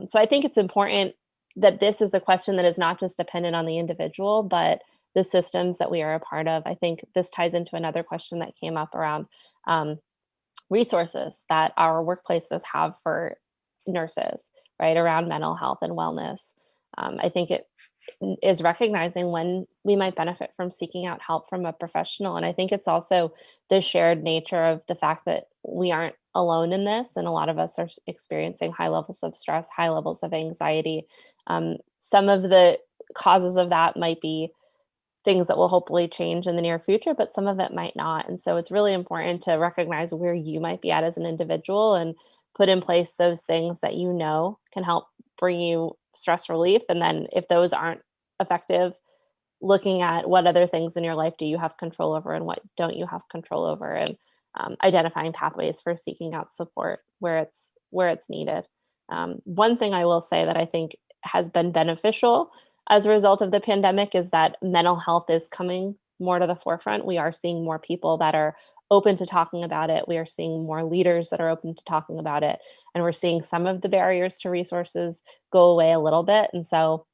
So I think it's important that this is a question that is not just dependent on the individual, but the systems that we are a part of. I think this ties into another question that came up around resources that our workplaces have for nurses, right, around mental health and wellness. I think it is recognizing when we might benefit from seeking out help from a professional. And I think it's also the shared nature of the fact that we aren't alone in this. And a lot of us are experiencing high levels of stress, high levels of anxiety. Some of the causes of that might be things that will hopefully change in the near future, but some of it might not. And so it's really important to recognize where you might be at as an individual and put in place those things that you know can help bring you stress relief. And then if those aren't effective, looking at what other things in your life do you have control over and what don't you have control over, and identifying pathways for seeking out support where it's needed. One thing I will say that I think has been beneficial as a result of the pandemic is that mental health is coming more to the forefront. We are seeing more people that are open to talking about it. We are seeing more leaders that are open to talking about it. And we're seeing some of the barriers to resources go away a little bit. And so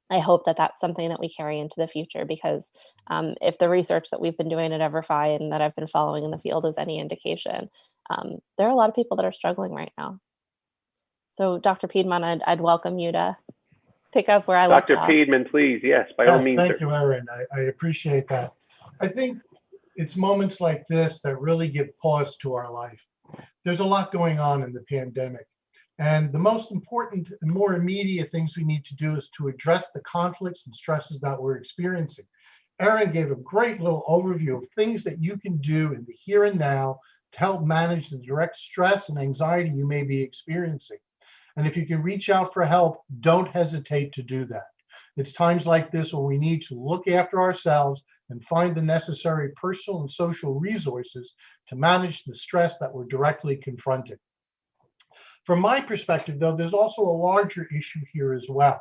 I hope that that's something that we carry into the future, because if the research that we've been doing at EverFi and that I've been following in the field is any indication, there are a lot of people that are struggling right now. So Dr. Piedmont, I'd welcome you to pick up where I left Dr. off. Piedmont, please. Yes, by all Yes, means, thank sir. you, Erin. I appreciate that. I think it's moments like this that really give pause to our life. There's a lot going on in the pandemic. And the most important and more immediate things we need to do is to address the conflicts and stresses that we're experiencing. Erin gave a great little overview of things that you can do in the here and now to help manage the direct stress and anxiety you may be experiencing. And if you can reach out for help, don't hesitate to do that. It's times like this where we need to look after ourselves and find the necessary personal and social resources to manage the stress that we're directly confronting. From my perspective, though, there's also a larger issue here as well.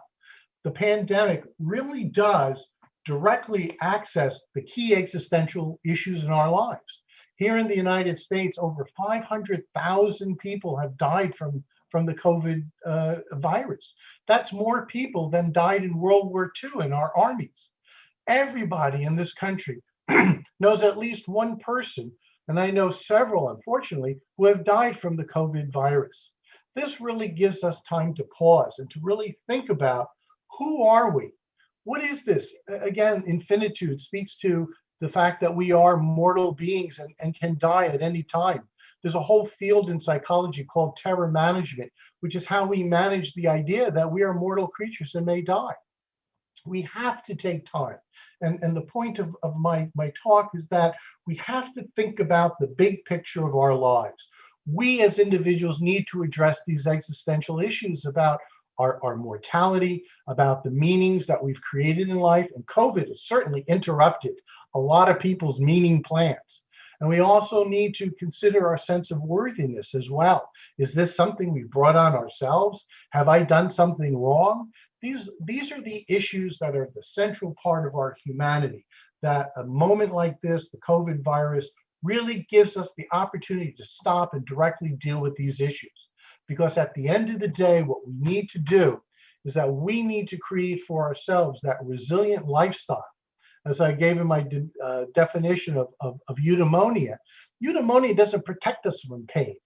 The pandemic really does directly access the key existential issues in our lives. Here in the United States, over 500,000 people have died from the COVID virus. That's more people than died in World War II in our armies. Everybody in this country knows at least one person, and I know several, unfortunately, who have died from the COVID virus. This really gives us time to pause and to really think about, who are we? What is this? Again, infinitude speaks to the fact that we are mortal beings and can die at any time. There's a whole field in psychology called terror management, which is how we manage the idea that we are mortal creatures and may die. We have to take time. And the point of my talk is that we have to think about the big picture of our lives. We as individuals need to address these existential issues about our mortality, about the meanings that we've created in life. And COVID has certainly interrupted a lot of people's meaning plans. And we also need to consider our sense of worthiness as well. Is this something we brought on ourselves? Have I done something wrong? These are the issues that are the central part of our humanity, that a moment like this, the COVID virus, really gives us the opportunity to stop and directly deal with these issues. Because at the end of the day, what we need to do is that we need to create for ourselves that resilient lifestyle. As I gave in my definition of eudaimonia, eudaimonia doesn't protect us from pain.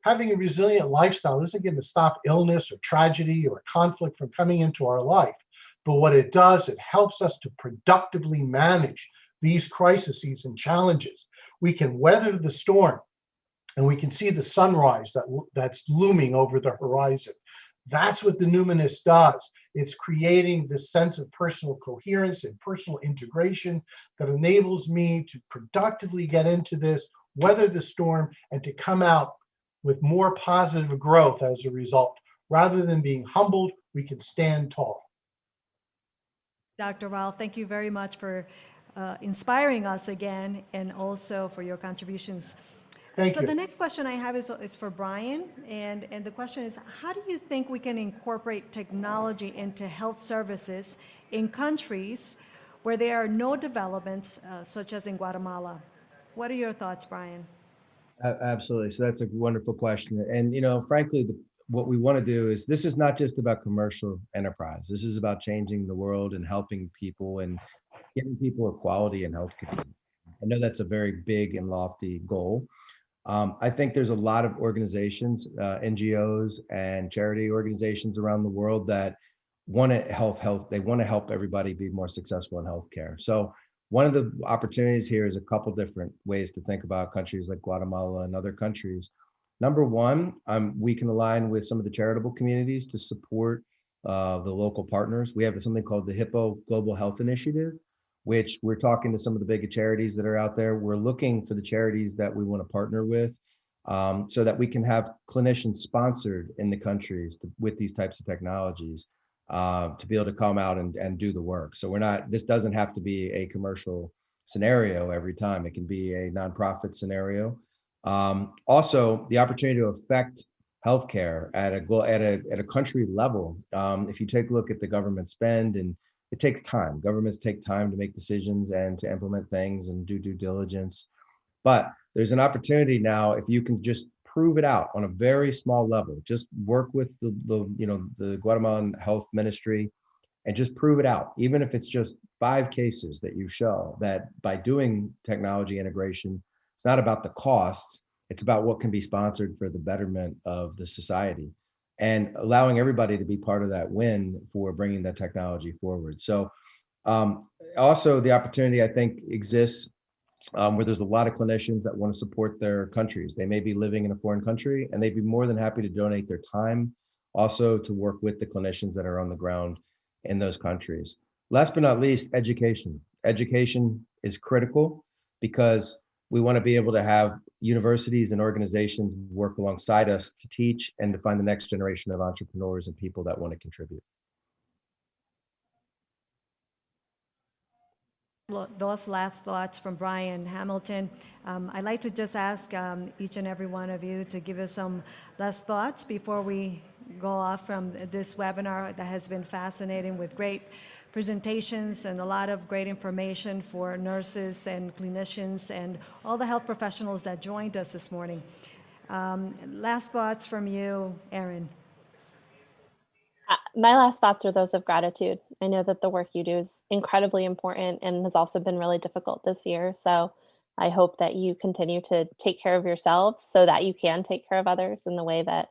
Having a resilient lifestyle isn't going to stop illness or tragedy or conflict from coming into our life. But what it does, it helps us to productively manage these crises and challenges. We can weather the storm and we can see the sunrise that's looming over the horizon. That's what the Numinous does. It's creating this sense of personal coherence and personal integration that enables me to productively get into this, weather the storm, and to come out with more positive growth as a result. Rather than being humbled, we can stand tall. Dr. Rao, thank you very much for inspiring us again, and also for your contributions. Thank So you. the next question I have is for Brian, and the question is, how do you think we can incorporate technology into health services in countries where there are no developments, such as in Guatemala? What are your thoughts, Brian? Absolutely. So that's a wonderful question. And, frankly, what we want to do is, this is not just about commercial enterprise. This is about changing the world and helping people and giving people equality in healthcare. I know that's a very big and lofty goal. I think there's a lot of organizations, NGOs and charity organizations around the world that want to they want to help everybody be more successful in healthcare. So one of the opportunities here is a couple different ways to think about countries like Guatemala and other countries. Number one, we can align with some of the charitable communities to support the local partners. We have something called the HIPPO Global Health Initiative, which we're talking to some of the big charities that are out there. We're looking for the charities that we want to partner with, so that we can have clinicians sponsored in the countries with these types of technologies to be able to come out and do the work. So this doesn't have to be a commercial scenario every time. It can be a nonprofit scenario. Also, the opportunity to affect healthcare at a country level. If you take a look at the government spend, and it takes time. Governments take time to make decisions and to implement things and do due diligence. But there's an opportunity now, if you can just prove it out on a very small level, just work with the Guatemalan Health Ministry and just prove it out. Even if it's just 5 cases that you show that by doing technology integration, it's not about the cost, it's about what can be sponsored for the betterment of the society, and allowing everybody to be part of that win for bringing that technology forward. So also the opportunity I think exists where there's a lot of clinicians that want to support their countries. They may be living in a foreign country and they'd be more than happy to donate their time also to work with the clinicians that are on the ground in those countries. Last but not least, education. Education is critical because we want to be able to have universities and organizations work alongside us to teach and to find the next generation of entrepreneurs and people that want to contribute. Those last thoughts from Brian Hamilton. I'd like to just ask each and every one of you to give us some last thoughts before we go off from this webinar that has been fascinating with great presentations and a lot of great information for nurses and clinicians and all the health professionals that joined us this morning. Last thoughts from you, Erin. My last thoughts are those of gratitude. I know that the work you do is incredibly important and has also been really difficult this year. So I hope that you continue to take care of yourselves so that you can take care of others in the way that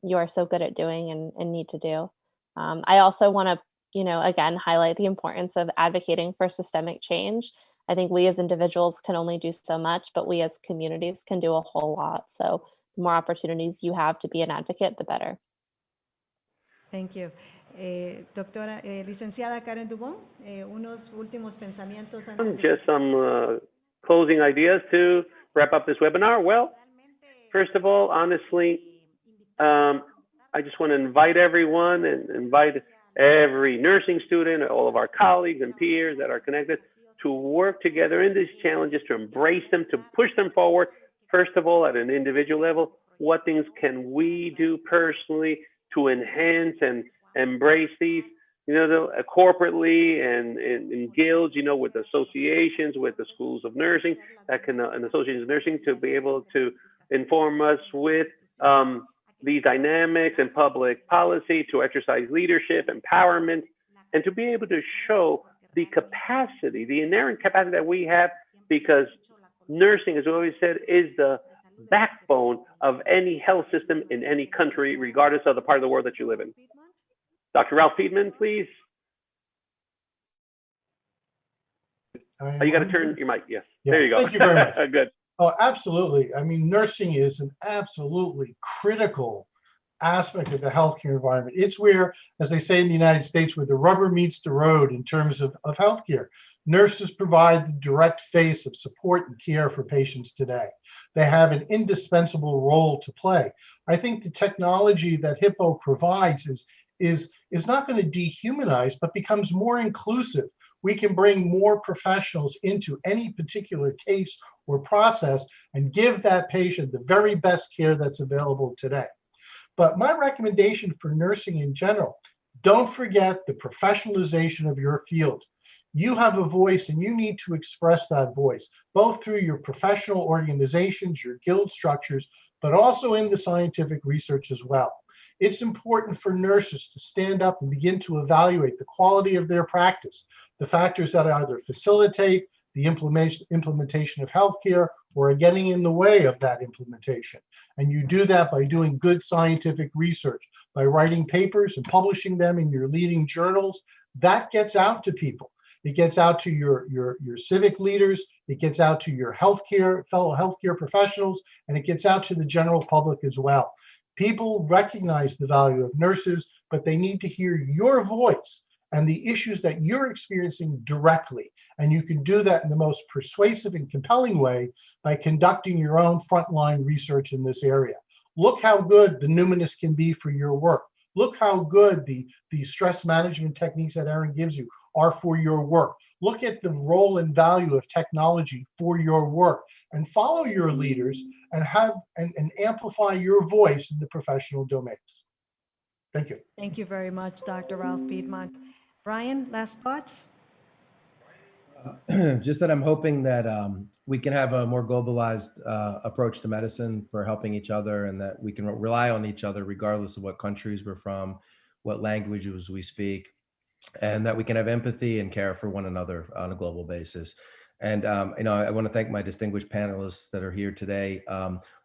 you are so good at doing and need to do. I also want to, again, highlight the importance of advocating for systemic change. I think we as individuals can only do so much, but we as communities can do a whole lot. So the more opportunities you have to be an advocate, the better. Thank you. Doctora, licenciada Karen Dubon, unos últimos pensamientos antes. Just some closing ideas to wrap up this webinar. Well, first of all, honestly, I just want to invite everyone and invite every nursing student, all of our colleagues and peers that are connected to work together in these challenges, to embrace them, to push them forward. First of all, at an individual level, what things can we do personally to enhance and embrace these, corporately and in guilds, with associations, with the schools of nursing, that can, and associations of nursing, to be able to inform us with these dynamics and public policy, to exercise leadership, empowerment, and to be able to show the capacity, the inherent capacity that we have, because nursing, as we always said, is the backbone of any health system in any country, regardless of the part of the world that you live in. Dr. Ralph Fiedman, please. You got to turn your mic. Yes. Yeah. There you go. Thank you very much. Good. Oh, absolutely. I mean, nursing is an absolutely critical aspect of the healthcare environment. It's where, as they say in the United States, where the rubber meets the road in terms of healthcare. Nurses provide the direct face of support and care for patients today. They have an indispensable role to play. I think the technology that Hippo provides is not going to dehumanize, but becomes more inclusive. We can bring more professionals into any particular case or process and give that patient the very best care that's available today. But my recommendation for nursing in general, don't forget the professionalization of your field. You have a voice and you need to express that voice, both through your professional organizations, your guild structures, but also in the scientific research as well. It's important for nurses to stand up and begin to evaluate the quality of their practice, the factors that either facilitate the implementation of healthcare or are getting in the way of that implementation. And you do that by doing good scientific research, by writing papers and publishing them in your leading journals. That gets out to people. It gets out to your civic leaders, it gets out to your fellow healthcare professionals, and it gets out to the general public as well. People recognize the value of nurses, but they need to hear your voice and the issues that you're experiencing directly. And you can do that in the most persuasive and compelling way by conducting your own frontline research in this area. Look how good the Numinous can be for your work. Look how good the stress management techniques that Erin gives you are for your work. Look at the role and value of technology for your work, and follow your leaders and have and amplify your voice in the professional domains. Thank you. Thank you very much, Dr. Ralph Piedmont. Brian, last thoughts? Just that I'm hoping that we can have a more globalized approach to medicine for helping each other, and that we can rely on each other regardless of what countries we're from, what languages we speak. and that we can have empathy and care for one another on a global basis. And I want to thank my distinguished panelists that are here today.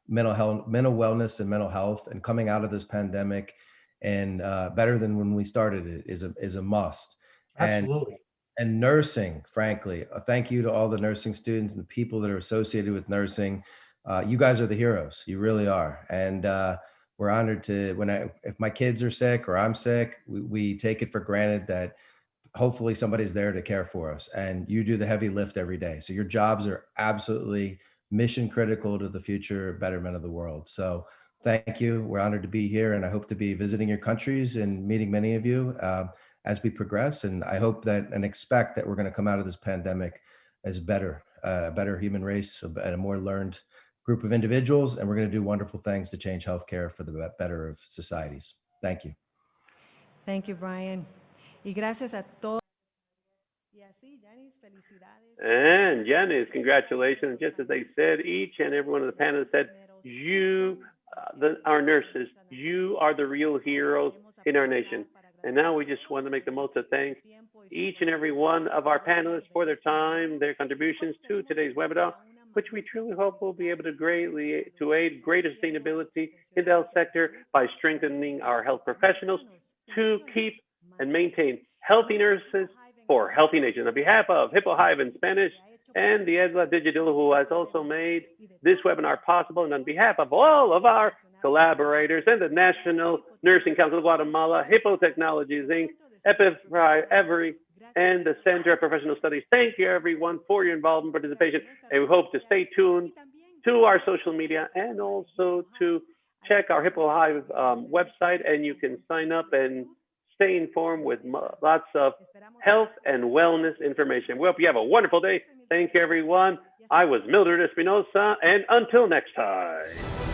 Mental health, mental wellness, and mental health, and coming out of this pandemic, and better than when we started it is a must. Absolutely. And nursing, frankly, a thank you to all the nursing students and the people that are associated with nursing. You guys are the heroes. You really are. And we're honored to, if my kids are sick or I'm sick, we take it for granted that hopefully somebody's there to care for us. And you do the heavy lift every day. So your jobs are absolutely mission critical to the future betterment of the world. So thank you. We're honored to be here, and I hope to be visiting your countries and meeting many of you as we progress. And I hope that and expect that we're going to come out of this pandemic as a better human race and a more learned group of individuals. And we're going to do wonderful things to change healthcare for the better of societies. Thank you. Thank you, Brian. Y gracias a todos. Y así, Janice, felicidades. And Janice, congratulations. Just as they said, each and every one of the panelists said, our nurses, you are the real heroes in our nation. And now we just want to make the most to thank each and every one of our panelists for their time, their contributions to today's webinar, which we truly hope will be able to aid greater sustainability in the health sector by strengthening our health professionals to keep and maintain healthy nurses for healthy nations. On behalf of Hippo Hive in Spanish and the Edla Digital, who has also made this webinar possible, and on behalf of all of our collaborators and the National Nursing Council of Guatemala, Hippo Technologies Inc., Every, and the Center of Professional Studies, thank you everyone for your involvement and participation, and we hope to stay tuned to our social media and also to check our Hippo Hive website, and you can sign up and stay informed with lots of health and wellness information. We hope you have a wonderful day. Thank you, everyone. I was Mildred Espinosa, and until next time.